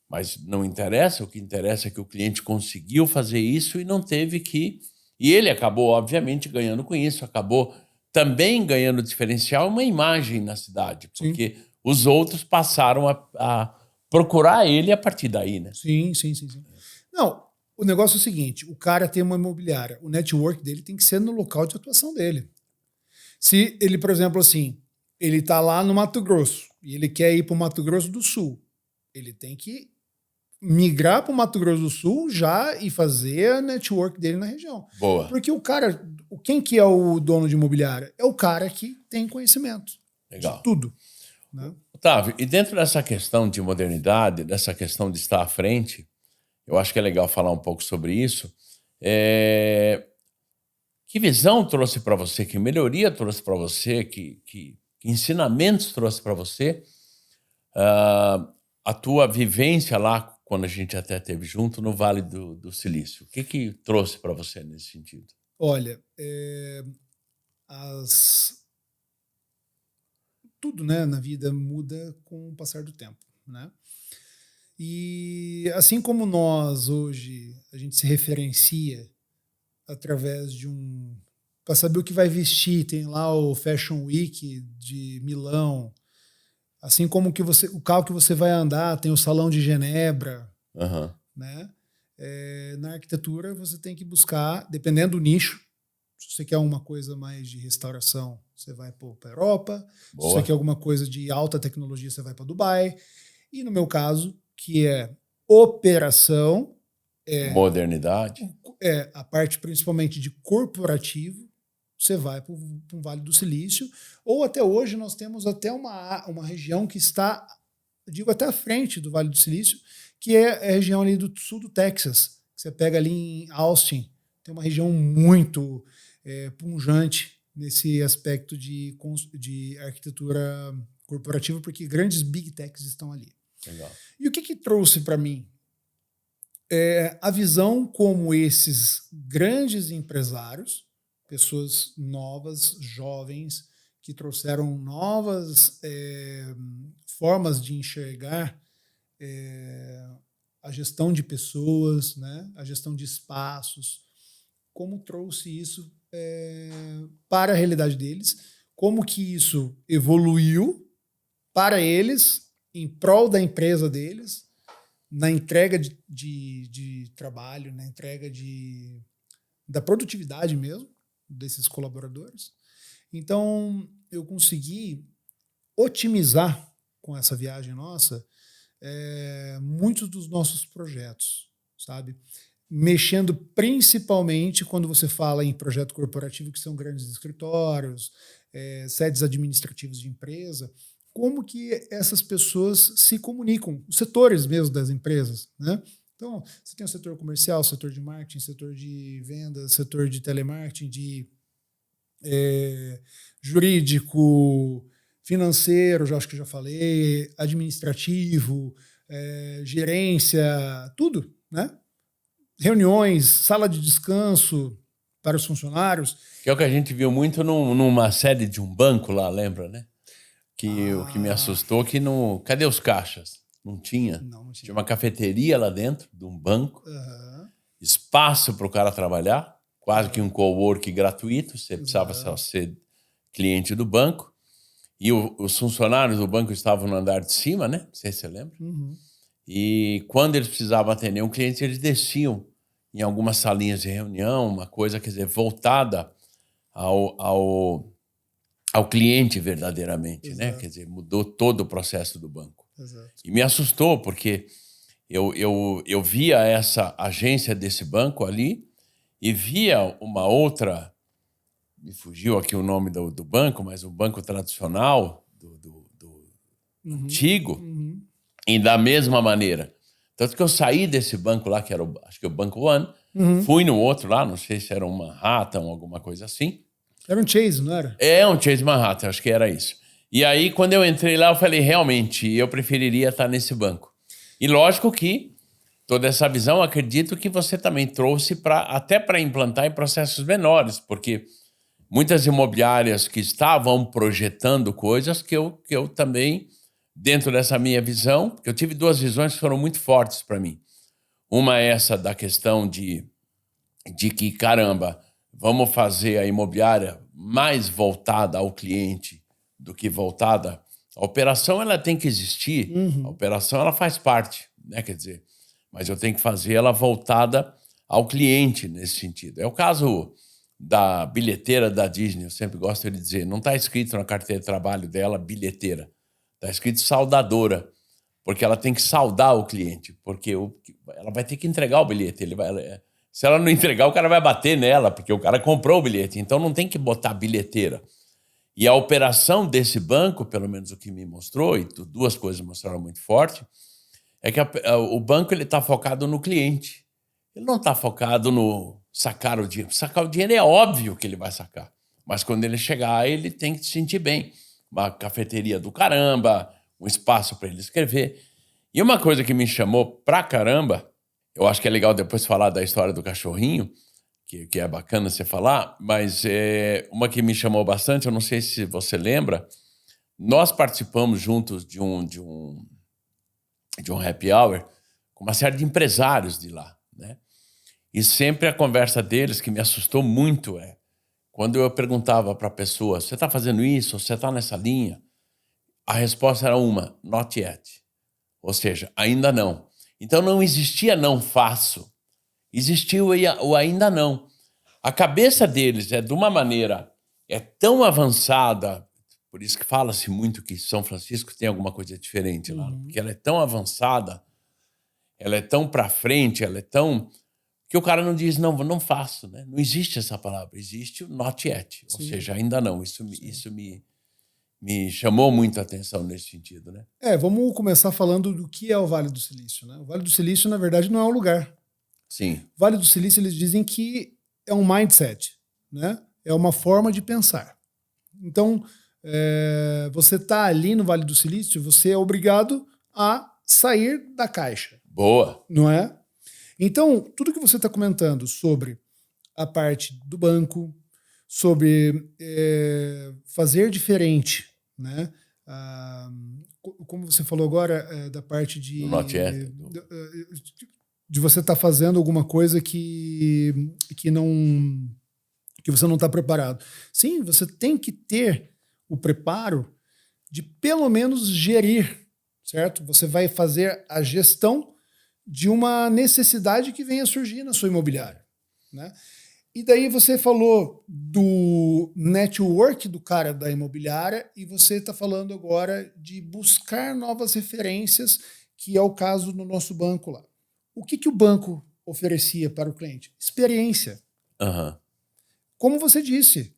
mas não interessa, o que interessa é que o cliente conseguiu fazer isso e não teve que... E ele acabou, obviamente, ganhando com isso, acabou também ganhando diferencial, uma imagem na cidade, porque os outros passaram a procurar ele a partir daí, né? Sim. Não, o negócio é o seguinte, o cara tem uma imobiliária, o network dele tem que ser no local de atuação dele. Se ele, por exemplo, assim, ele está lá no Mato Grosso e ele quer ir para o Mato Grosso do Sul, ele tem que migrar para o Mato Grosso do Sul já e fazer a network dele na região. Boa. Porque o cara, quem que é o dono de imobiliária? É o cara que tem conhecimento. Legal. De tudo. Né? Otávio, e dentro dessa questão de modernidade, dessa questão de estar à frente, eu acho que é legal falar um pouco sobre isso. Que visão trouxe para você, que melhoria trouxe para você, que ensinamentos trouxe para você a tua vivência lá, quando a gente até esteve junto, no Vale do Silício? O que trouxe para você nesse sentido? Olha, tudo, né, na vida muda com o passar do tempo, né? E assim como nós hoje, a gente se referencia através de para saber o que vai vestir, tem lá o Fashion Week de Milão, assim como o carro que você vai andar, tem o Salão de Genebra, né? Na arquitetura você tem que buscar, dependendo do nicho, se você quer uma coisa mais de restauração, você vai para a Europa. Boa. Se você quer alguma coisa de alta tecnologia, você vai para Dubai. E no meu caso, que é operação, modernidade, a parte principalmente de corporativo, você vai para o Vale do Silício, ou até hoje nós temos até uma região que está, digo, até à frente do Vale do Silício, que é a região ali do sul do Texas. Você pega ali em Austin, tem uma região muito pujante nesse aspecto de arquitetura corporativa, porque grandes big techs estão ali. Legal. E o que trouxe para mim? A visão como esses grandes empresários, pessoas novas, jovens, que trouxeram novas formas de enxergar a gestão de pessoas, né? A gestão de espaços, como trouxe isso para a realidade deles, como que isso evoluiu para eles, em prol da empresa deles, na entrega de trabalho, na entrega da produtividade mesmo desses colaboradores. Então, eu consegui otimizar com essa viagem nossa muitos dos nossos projetos, sabe? Mexendo principalmente quando você fala em projeto corporativo, que são grandes escritórios, sedes administrativas de empresa, como que essas pessoas se comunicam, os setores mesmo das empresas, né? Então, você tem o setor comercial, setor de marketing, setor de vendas, setor de telemarketing, de jurídico, financeiro, acho que já falei, administrativo, gerência, tudo, né? Reuniões, sala de descanso para os funcionários. Que é o que a gente viu muito numa sede de um banco lá, lembra, né? O que me assustou que cadê os caixas? Não tinha. Não tinha. Tinha uma cafeteria lá dentro de um banco, espaço para o cara trabalhar, quase que um cowork gratuito, você precisava só ser cliente do banco. E os funcionários do banco estavam no andar de cima, né? Não sei se você lembra. E quando eles precisavam atender um cliente, eles desciam em algumas salinhas de reunião, uma coisa, quer dizer, voltada ao cliente verdadeiramente, né? Quer dizer, mudou todo o processo do banco. Exato. E me assustou, porque eu via essa agência desse banco ali e via uma outra, me fugiu aqui o nome do banco, mas o banco tradicional, antigo, e da mesma maneira. Tanto que eu saí desse banco lá, que era acho que o Banco One, fui no outro lá, não sei se era um Manhattan ou alguma coisa assim. Era um Chase, não era? Um Chase Manhattan, acho que era isso. E aí, quando eu entrei lá, eu falei, realmente, eu preferiria estar nesse banco. E lógico que toda essa visão, acredito que você também trouxe até para implantar em processos menores, porque muitas imobiliárias que estavam projetando coisas que eu também, dentro dessa minha visão, eu tive duas visões que foram muito fortes para mim. Uma é essa da questão de que, caramba, vamos fazer a imobiliária mais voltada ao cliente do que voltada... A operação, ela tem que existir. A operação, ela faz parte, né? Quer dizer, mas eu tenho que fazer ela voltada ao cliente nesse sentido. É o caso da bilheteira da Disney, eu sempre gosto de dizer, não está escrito na carteira de trabalho dela bilheteira, está escrito saudadora, porque ela tem que saudar o cliente, porque ela vai ter que entregar o bilhete. Se ela não entregar, o cara vai bater nela, porque o cara comprou o bilhete. Então não tem que botar bilheteira. E a operação desse banco, pelo menos o que me mostrou, e duas coisas mostraram muito forte, é que o banco está focado no cliente. Ele não está focado no sacar o dinheiro. Sacar o dinheiro é óbvio que ele vai sacar. Mas quando ele chegar, ele tem que se sentir bem. Uma cafeteria do caramba, um espaço para ele escrever. E uma coisa que me chamou pra caramba, eu acho que é legal depois falar da história do cachorrinho, que é bacana você falar, mas uma que me chamou bastante, eu não sei se você lembra, nós participamos juntos de um de um happy hour com uma série de empresários de lá, né? E sempre a conversa deles, que me assustou muito, quando eu perguntava para a pessoa, você está fazendo isso? Você está nessa linha? A resposta era uma, not yet. Ou seja, ainda não. Então não existia não faço. Existiu o ainda não. A cabeça deles é de uma maneira, é tão avançada, por isso que fala-se muito que São Francisco tem alguma coisa diferente lá, porque ela é tão avançada, ela é tão para frente, ela é tão... que o cara não diz, não faço, né? Não existe essa palavra, existe o not yet, ou seja, ainda não. Isso me chamou muito a atenção nesse sentido, né? Vamos começar falando do que é o Vale do Silício, né? O Vale do Silício, na verdade, não é um lugar. Sim. O Vale do Silício, eles dizem que é um mindset, né? É uma forma de pensar. Então, você está ali no Vale do Silício, você é obrigado a sair da caixa. Boa. Não é? Então, tudo que você está comentando sobre a parte do banco, sobre fazer diferente, né? Como você falou agora, da parte de você estar fazendo alguma coisa que você não está preparado. Sim, você tem que ter o preparo de pelo menos gerir, certo? Você vai fazer a gestão de uma necessidade que venha surgir na sua imobiliária, né? E daí você falou do network do cara da imobiliária e você está falando agora de buscar novas referências, que é o caso no nosso banco lá. O que o banco oferecia para o cliente? Experiência. Uhum. Como você disse,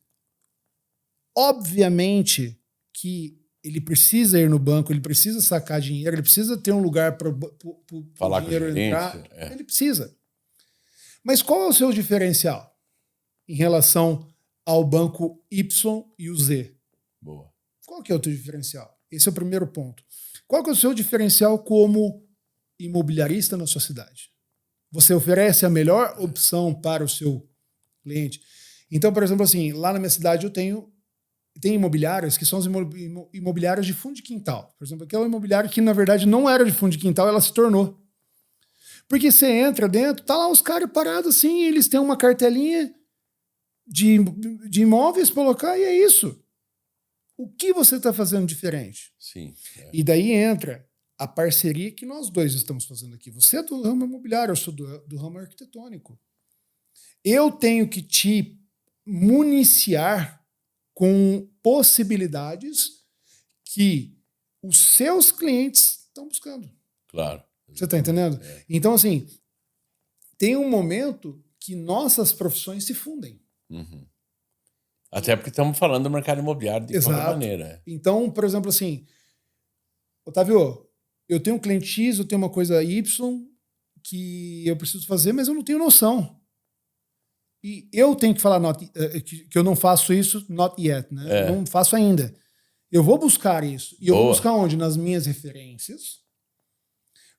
obviamente que ele precisa ir no banco, ele precisa sacar dinheiro, ele precisa ter um lugar para o dinheiro entrar. Ele precisa. Mas qual é o seu diferencial em relação ao banco Y e o Z? Boa. Qual que é o teu diferencial? Esse é o primeiro ponto. Qual que é o seu diferencial como imobiliarista na sua cidade? Você oferece a melhor opção para o seu cliente? Então, por exemplo, assim, lá na minha cidade eu tenho imobiliárias que são as imobiliárias de fundo de quintal. Por exemplo, aquela imobiliária que, na verdade, não era de fundo de quintal, ela se tornou. Porque você entra dentro, tá lá os caras parados assim, eles têm uma cartelinha de imóveis para colocar e é isso. O que você está fazendo diferente? Sim. E daí entra a parceria que nós dois estamos fazendo aqui. Você é do ramo imobiliário, eu sou do ramo arquitetônico. Eu tenho que te municiar com possibilidades que os seus clientes estão buscando. Claro. Você está entendendo? Então, assim, tem um momento que nossas profissões se fundem. Uhum. Até porque estamos falando do mercado imobiliário de qualquer maneira. Então, por exemplo, assim, Otávio, eu tenho um cliente X, eu tenho uma coisa Y que eu preciso fazer, mas eu não tenho noção. E eu tenho que falar que eu não faço isso not yet, né? Eu não faço ainda. Eu vou buscar isso. E eu vou buscar onde? Nas minhas referências,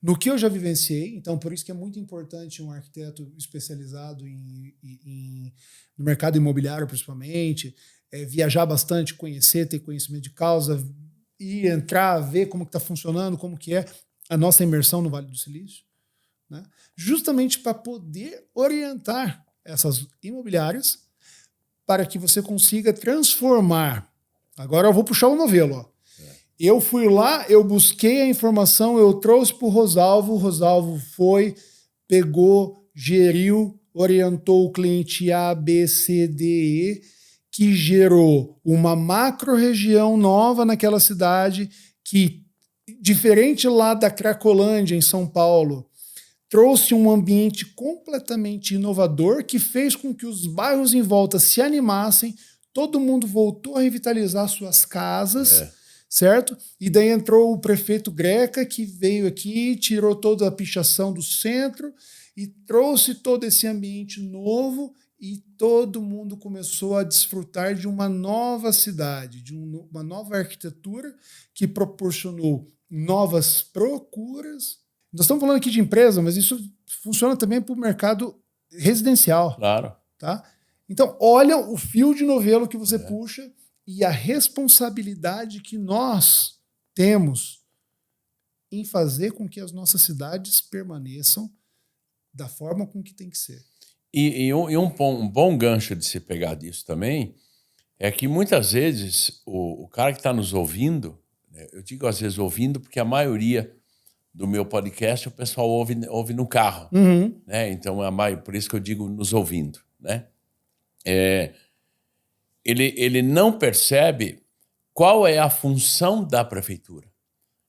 no que eu já vivenciei. Então, por isso que é muito importante um arquiteto especializado no mercado imobiliário, principalmente, viajar bastante, conhecer, ter conhecimento de causa, e entrar, ver como que está funcionando, como que é a nossa imersão no Vale do Silício, né? Justamente para poder orientar essas imobiliárias para que você consiga transformar. Agora eu vou puxar o novelo. Ó. Eu fui lá, eu busquei a informação, eu trouxe para o Rosalvo foi, pegou, geriu, orientou o cliente A, B, C, D, E, que gerou uma macro-região nova naquela cidade, que, diferente lá da Cracolândia, em São Paulo, trouxe um ambiente completamente inovador que fez com que os bairros em volta se animassem, todo mundo voltou a revitalizar suas casas, certo? E daí entrou o prefeito Greca, que veio aqui, tirou toda a pichação do centro e trouxe todo esse ambiente novo e todo mundo começou a desfrutar de uma nova cidade, de uma nova arquitetura que proporcionou novas procuras. Nós estamos falando aqui de empresa, mas isso funciona também para o mercado residencial. Claro. Tá? Então, olha o fio de novelo que você puxa e a responsabilidade que nós temos em fazer com que as nossas cidades permaneçam da forma com que tem que ser. Um bom gancho de se pegar disso também é que muitas vezes o cara que está nos ouvindo, né, eu digo às vezes ouvindo porque a maioria do meu podcast o pessoal ouve no carro. Uhum. Né? Então, por isso que eu digo nos ouvindo. Né? Ele não percebe qual é a função da prefeitura.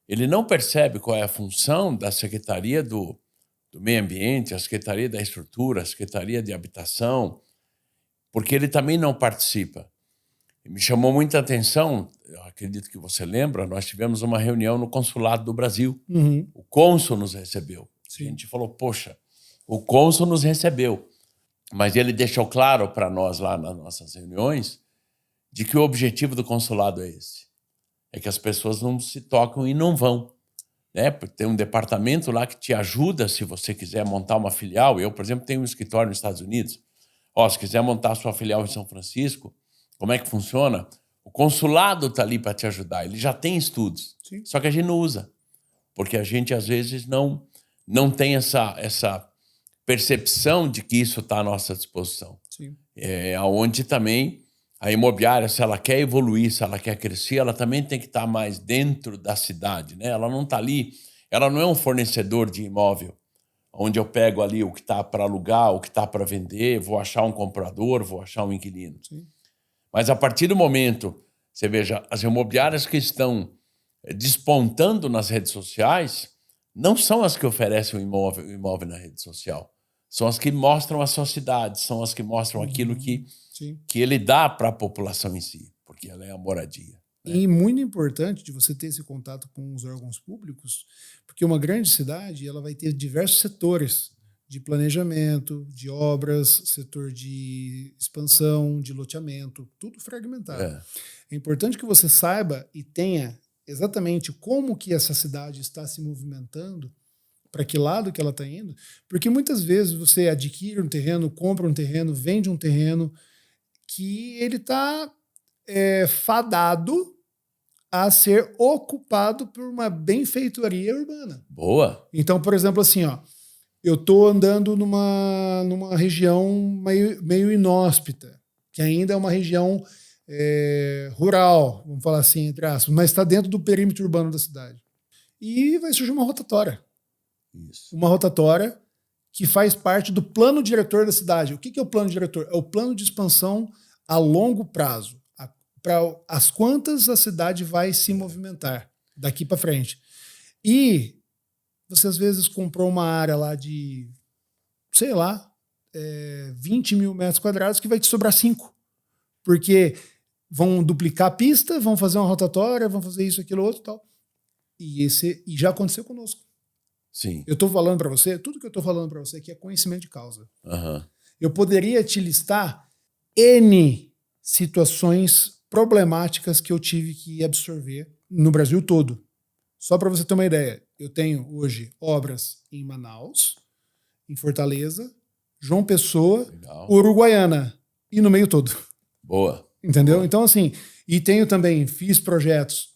Ele não percebe qual é a função da Secretaria do Meio Ambiente, a Secretaria da Estrutura, a Secretaria de Habitação, porque ele também não participa. Me chamou muita atenção, eu acredito que você lembra, nós tivemos uma reunião no Consulado do Brasil. Uhum. O cônsul nos recebeu. Sim. A gente falou, poxa, o cônsul nos recebeu. Mas ele deixou claro para nós lá nas nossas reuniões de que o objetivo do consulado é esse. É que as pessoas não se tocam e não vão. Né? Tem um departamento lá que te ajuda se você quiser montar uma filial. Eu, por exemplo, tenho um escritório nos Estados Unidos. Se quiser montar a sua filial em São Francisco, como é que funciona? O consulado está ali para te ajudar. Ele já tem estudos. Sim. Só que a gente não usa. Porque a gente, às vezes, não tem essa percepção de que isso está à nossa disposição. Sim. Onde também a imobiliária, se ela quer evoluir, se ela quer crescer, ela também tem que estar mais dentro da cidade. Né? Ela não está ali, ela não é um fornecedor de imóvel, onde eu pego ali o que está para alugar, o que está para vender, vou achar um comprador, vou achar um inquilino. Sim. Mas a partir do momento, você veja, as imobiliárias que estão despontando nas redes sociais não são as que oferecem o imóvel na rede social. São as que mostram a sua cidade, são as que mostram aquilo que ele dá para a população em si, porque ela é a moradia. Né? E muito importante de você ter esse contato com os órgãos públicos, porque uma grande cidade ela vai ter diversos setores de planejamento, de obras, setor de expansão, de loteamento, tudo fragmentado. É importante que você saiba e tenha exatamente como que essa cidade está se movimentando, para que lado que ela está indo, porque muitas vezes você adquire um terreno, compra um terreno, vende um terreno, que ele está fadado a ser ocupado por uma benfeitoria urbana. Boa! Então, por exemplo, assim, eu estou andando numa região meio inóspita, que ainda é uma região rural, vamos falar assim, entre aspas, mas está dentro do perímetro urbano da cidade. E vai surgir uma rotatória. Isso. Uma rotatória que faz parte do plano diretor da cidade. O que é o plano diretor? É o plano de expansão a longo prazo, para as quantas a cidade vai se movimentar daqui para frente. E você às vezes comprou uma área lá de, sei lá, 20 mil metros quadrados que vai te sobrar 5. Porque vão duplicar a pista, vão fazer uma rotatória, vão fazer isso, aquilo, outro e tal. E já aconteceu conosco. Sim. Eu estou falando para você, tudo que eu estou falando para você aqui é conhecimento de causa. Uhum. Eu poderia te listar N situações problemáticas que eu tive que absorver no Brasil todo. Só para você ter uma ideia, eu tenho hoje obras em Manaus, em Fortaleza, João Pessoa, Legal. Uruguaiana e no meio todo. Boa. Entendeu? Boa. Então, assim, e fiz projetos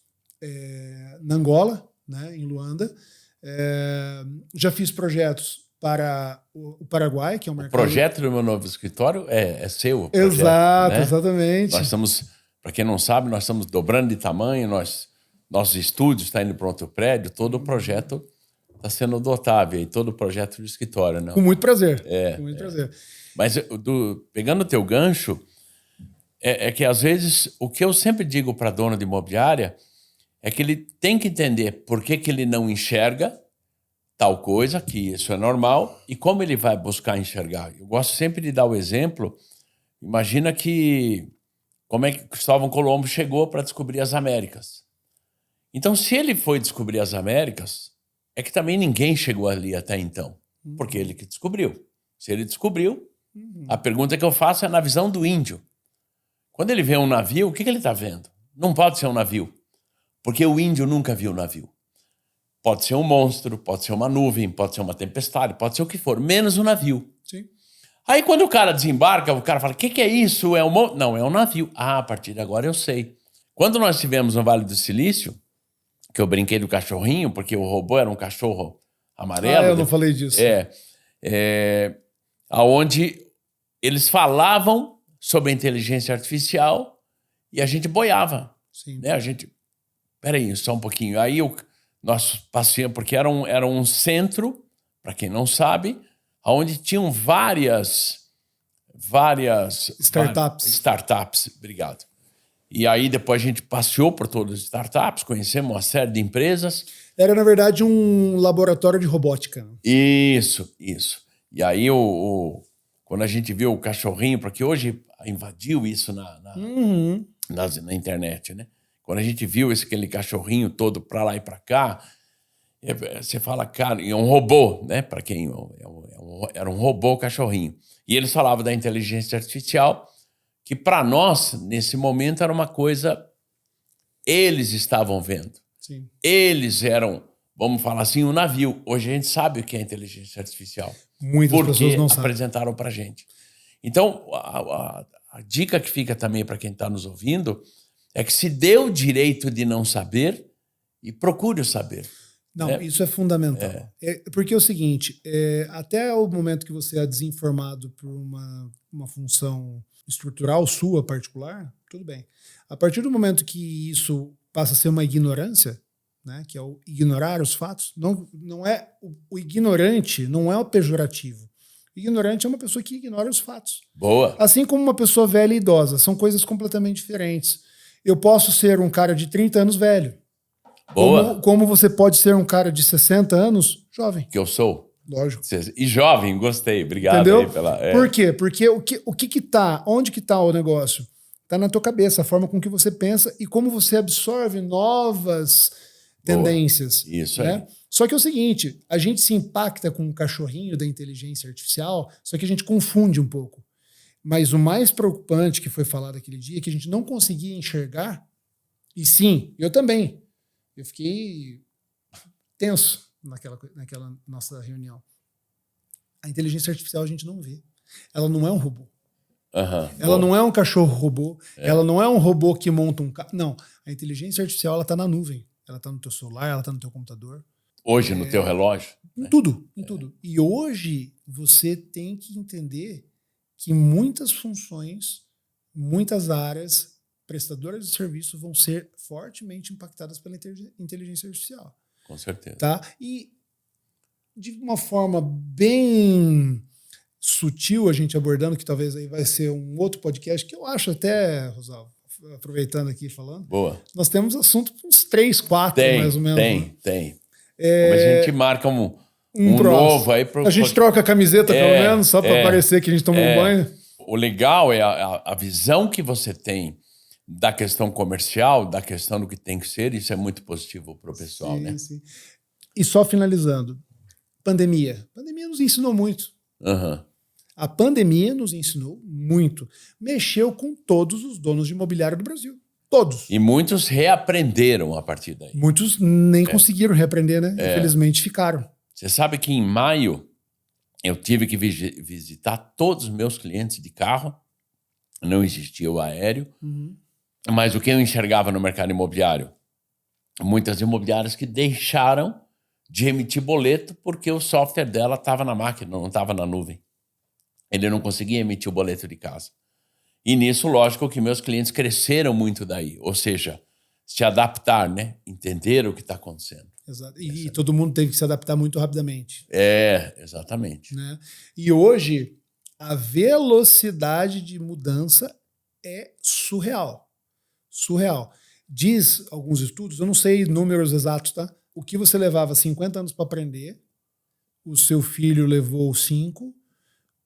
na Angola, né, em Luanda, já fiz projetos para o Paraguai, que é um mercado... O projeto do meu novo escritório é seu. Projeto, exato, né? Exatamente. Nós estamos, para quem não sabe, nós estamos dobrando de tamanho, nossos estúdios estão indo para outro prédio, todo o projeto está sendo do Otávio, e todo o projeto do escritório. Não? Com muito prazer. Com muito prazer. Mas pegando o teu gancho, é que às vezes o que eu sempre digo para dono de imobiliária é que ele tem que entender por que ele não enxerga tal coisa, que isso é normal, e como ele vai buscar enxergar. Eu gosto sempre de dar o exemplo. Imagina como é que Cristóvão Colombo chegou para descobrir as Américas. Então, se ele foi descobrir as Américas, é que também ninguém chegou ali até então, porque ele que descobriu. Se ele descobriu, a pergunta que eu faço é na visão do índio. Quando ele vê um navio, o que ele está vendo? Não pode ser um navio, porque o índio nunca viu um navio. Pode ser um monstro, pode ser uma nuvem, pode ser uma tempestade, pode ser o que for, menos um navio. Sim. Aí quando o cara desembarca, o cara fala, o que é isso? É Não, é um navio. Ah, a partir de agora eu sei. Quando nós estivemos no Vale do Silício, que eu brinquei do cachorrinho, porque o robô era um cachorro amarelo. Eu não falei disso. Aonde eles falavam sobre a inteligência artificial e a gente boiava. Sim. Né? A gente... Peraí, só um pouquinho. Aí nós passeamos, porque era um centro, para quem não sabe, onde tinham várias startups. Obrigado. E aí depois a gente passeou por todas as startups, conhecemos uma série de empresas. Era, na verdade, um laboratório de robótica. Isso. E aí, quando a gente viu o cachorrinho, porque hoje invadiu isso na internet, né? Quando a gente viu aquele cachorrinho todo para lá e para cá, você fala, cara, é um robô, né? Para quem era um robô cachorrinho. E eles falavam da inteligência artificial, que para nós, nesse momento, era uma coisa... Eles estavam vendo. Sim. Eles eram, vamos falar assim, um navio. Hoje a gente sabe o que é inteligência artificial. Muitas pessoas não sabem. Porque apresentaram para a gente. Então, a dica que fica também para quem está nos ouvindo é que se dê o direito de não saber e procure o saber. Não, isso é fundamental. Porque é o seguinte, até o momento que você é desinformado por uma função estrutural sua, particular, tudo bem. A partir do momento que isso passa a ser uma ignorância, né, que é o ignorar os fatos, não é o ignorante não é o pejorativo. O ignorante é uma pessoa que ignora os fatos. Boa. Assim como uma pessoa velha e idosa, são coisas completamente diferentes. Eu posso ser um cara de 30 anos velho. Boa. Como você pode ser um cara de 60 anos jovem. Que eu sou. Lógico. E jovem, gostei. Obrigado. Entendeu? Aí pela... Por quê? Porque onde que tá o negócio? Tá na tua cabeça, a forma com que você pensa e como você absorve novas tendências. Isso né? aí. Só que é o seguinte, a gente se impacta com o cachorrinho da inteligência artificial, só que a gente confunde um pouco. Mas o mais preocupante que foi falado aquele dia é que a gente não conseguia enxergar, e sim, eu também. Eu fiquei tenso naquela nossa reunião. A inteligência artificial a gente não vê. Ela não é um robô. Ela não é um cachorro robô. Ela não é um robô que monta um carro. Não. A inteligência artificial está na nuvem. Ela está no teu celular, ela está no teu computador. Hoje, no teu relógio. Em tudo. E hoje você tem que entender que muitas funções, muitas áreas, prestadoras de serviço vão ser fortemente impactadas pela inteligência artificial. Com certeza. Tá? E de uma forma bem sutil, a gente abordando, que talvez aí vai ser um outro podcast, que eu acho até, Rosalvo, aproveitando aqui falando, boa. Nós temos assunto com uns 3, 4, mais ou menos. Tem. Mas a gente marca um novo aí. A gente troca a camiseta, pelo menos, só para parecer que a gente tomou um banho. O legal é a visão que você tem da questão comercial, da questão do que tem que ser, isso é muito positivo para o pessoal, né? Sim. E só finalizando, pandemia. A pandemia nos ensinou muito. A pandemia nos ensinou muito. Mexeu com todos os donos de imobiliário do Brasil. Todos. E muitos reaprenderam a partir daí. Muitos nem conseguiram reaprender, né? Infelizmente ficaram. Você sabe que em maio eu tive que visitar todos os meus clientes de carro. Não existia o aéreo. Mas o que eu enxergava no mercado imobiliário? Muitas imobiliárias que deixaram de emitir boleto porque o software dela estava na máquina, não estava na nuvem. Ele não conseguia emitir o boleto de casa. E nisso, lógico que meus clientes cresceram muito daí. Ou seja, se adaptar, né? Entender o que está acontecendo. Exato. E todo mundo teve que se adaptar muito rapidamente. Exatamente. Né? E hoje, a velocidade de mudança é surreal. Surreal. Diz alguns estudos, eu não sei números exatos, tá? O que você levava 50 anos para aprender, o seu filho levou 5,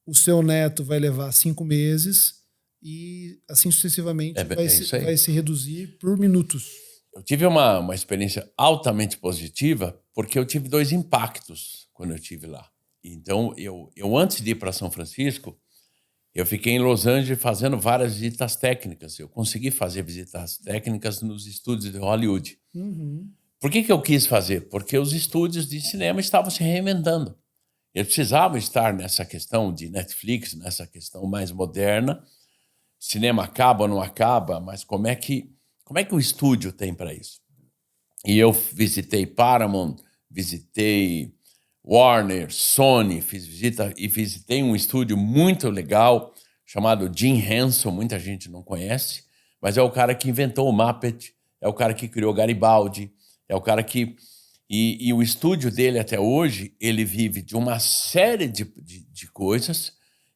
o seu neto vai levar 5 meses e assim sucessivamente vai se reduzir por minutos. Eu tive uma experiência altamente positiva porque eu tive 2 impactos quando eu estive lá. Então, eu antes de ir para São Francisco, eu fiquei em Los Angeles fazendo várias visitas técnicas. Eu consegui fazer visitas técnicas nos estúdios de Hollywood. Por que eu quis fazer? Porque os estúdios de cinema estavam se reinventando. Eles precisavam estar nessa questão de Netflix, nessa questão mais moderna. Cinema acaba ou não acaba, mas como é que o estúdio tem para isso? E eu visitei Paramount, visitei Warner, Sony, fiz visita e visitei um estúdio muito legal chamado Jim Henson, muita gente não conhece, mas é o cara que inventou o Muppet, é o cara que criou Garibaldi, é o cara que... E o estúdio dele até hoje, ele vive de uma série de coisas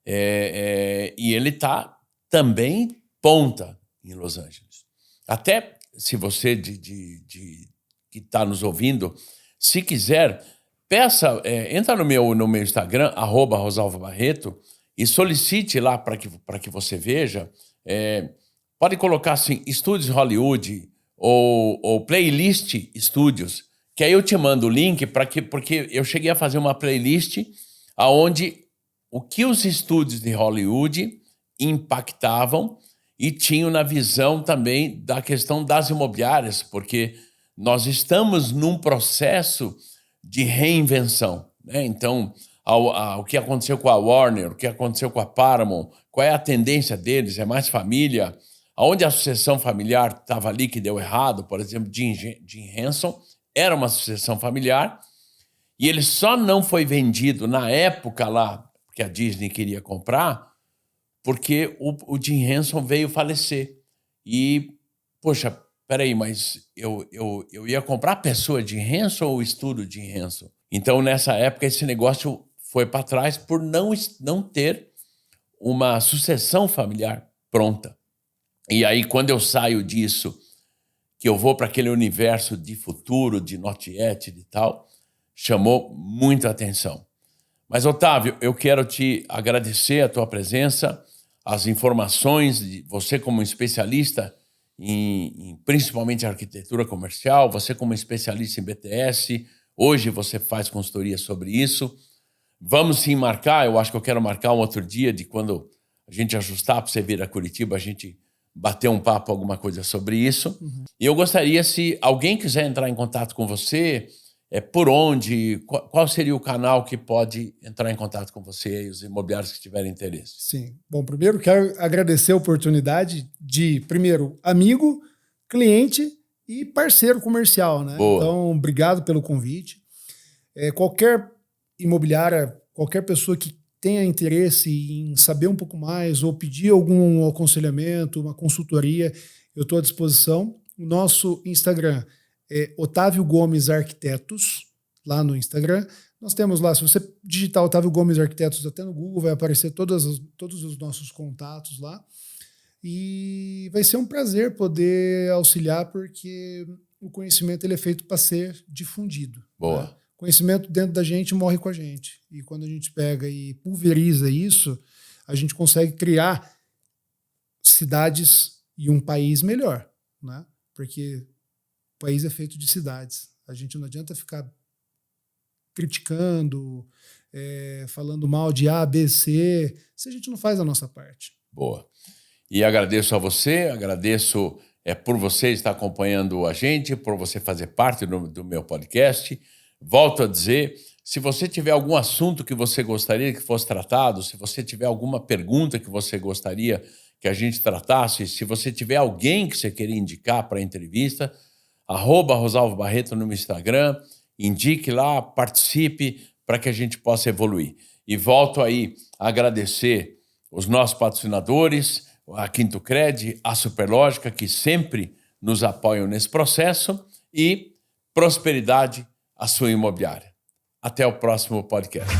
e ele está também ponta em Los Angeles. Até se você que está nos ouvindo, se quiser, peça, entra no meu Instagram, @RosalvoBarreto, e solicite lá para que você veja. Pode colocar assim, Estúdios Hollywood ou Playlist Estúdios, que aí eu te mando o link, porque eu cheguei a fazer uma playlist onde o que os estúdios de Hollywood impactavam e tinham na visão também da questão das imobiliárias, porque nós estamos num processo de reinvenção, né? Então, o que aconteceu com a Warner, o que aconteceu com a Paramount, qual é a tendência deles? É mais família? Onde a sucessão familiar estava ali que deu errado, por exemplo, Jim Henson era uma sucessão familiar e ele só não foi vendido na época lá que a Disney queria comprar porque o Jim Henson veio falecer. E, poxa, peraí, mas eu ia comprar a pessoa Jim Henson ou o estúdio Jim Henson? Então, nessa época, esse negócio foi para trás por não ter uma sucessão familiar pronta. E aí, quando eu saio disso, que eu vou para aquele universo de futuro, de Notiette e tal, chamou muita atenção. Mas, Otávio, eu quero te agradecer a tua presença, as informações, de você como especialista em principalmente arquitetura comercial, você como especialista em BTS, hoje você faz consultoria sobre isso. Vamos sim marcar, eu acho que eu quero marcar um outro dia de quando a gente ajustar para você vir a Curitiba, a gente bater um papo, alguma coisa sobre isso. Uhum. E eu gostaria, se alguém quiser entrar em contato com você, por onde, qual seria o canal que pode entrar em contato com você e os imobiliários que tiverem interesse? Sim. Bom, primeiro quero agradecer a oportunidade de, primeiro, amigo, cliente e parceiro comercial, né? Boa. Então, obrigado pelo convite. Qualquer imobiliária, qualquer pessoa que tenha interesse em saber um pouco mais ou pedir algum aconselhamento, uma consultoria, eu estou à disposição. O nosso Instagram é Otávio Gomes Arquitetos, lá no Instagram. Nós temos lá, se você digitar Otávio Gomes Arquitetos até no Google, vai aparecer todos os nossos contatos lá. E vai ser um prazer poder auxiliar, porque o conhecimento ele é feito para ser difundido. Boa. Né? Conhecimento dentro da gente morre com a gente. E quando a gente pega e pulveriza isso, a gente consegue criar cidades e um país melhor, né? Porque o país é feito de cidades. A gente não adianta ficar criticando, falando mal de A, B, C, se a gente não faz a nossa parte. Boa. E agradeço a você, agradeço por você estar acompanhando a gente, por você fazer parte do meu podcast. Volto a dizer, se você tiver algum assunto que você gostaria que fosse tratado, se você tiver alguma pergunta que você gostaria que a gente tratasse, se você tiver alguém que você queria indicar para a entrevista, @RosalvoBarreto no Instagram, indique lá, participe para que a gente possa evoluir. E volto aí a agradecer os nossos patrocinadores, a Quinto Cred, a Superlógica, que sempre nos apoiam nesse processo, e prosperidade a sua imobiliária. Até o próximo podcast.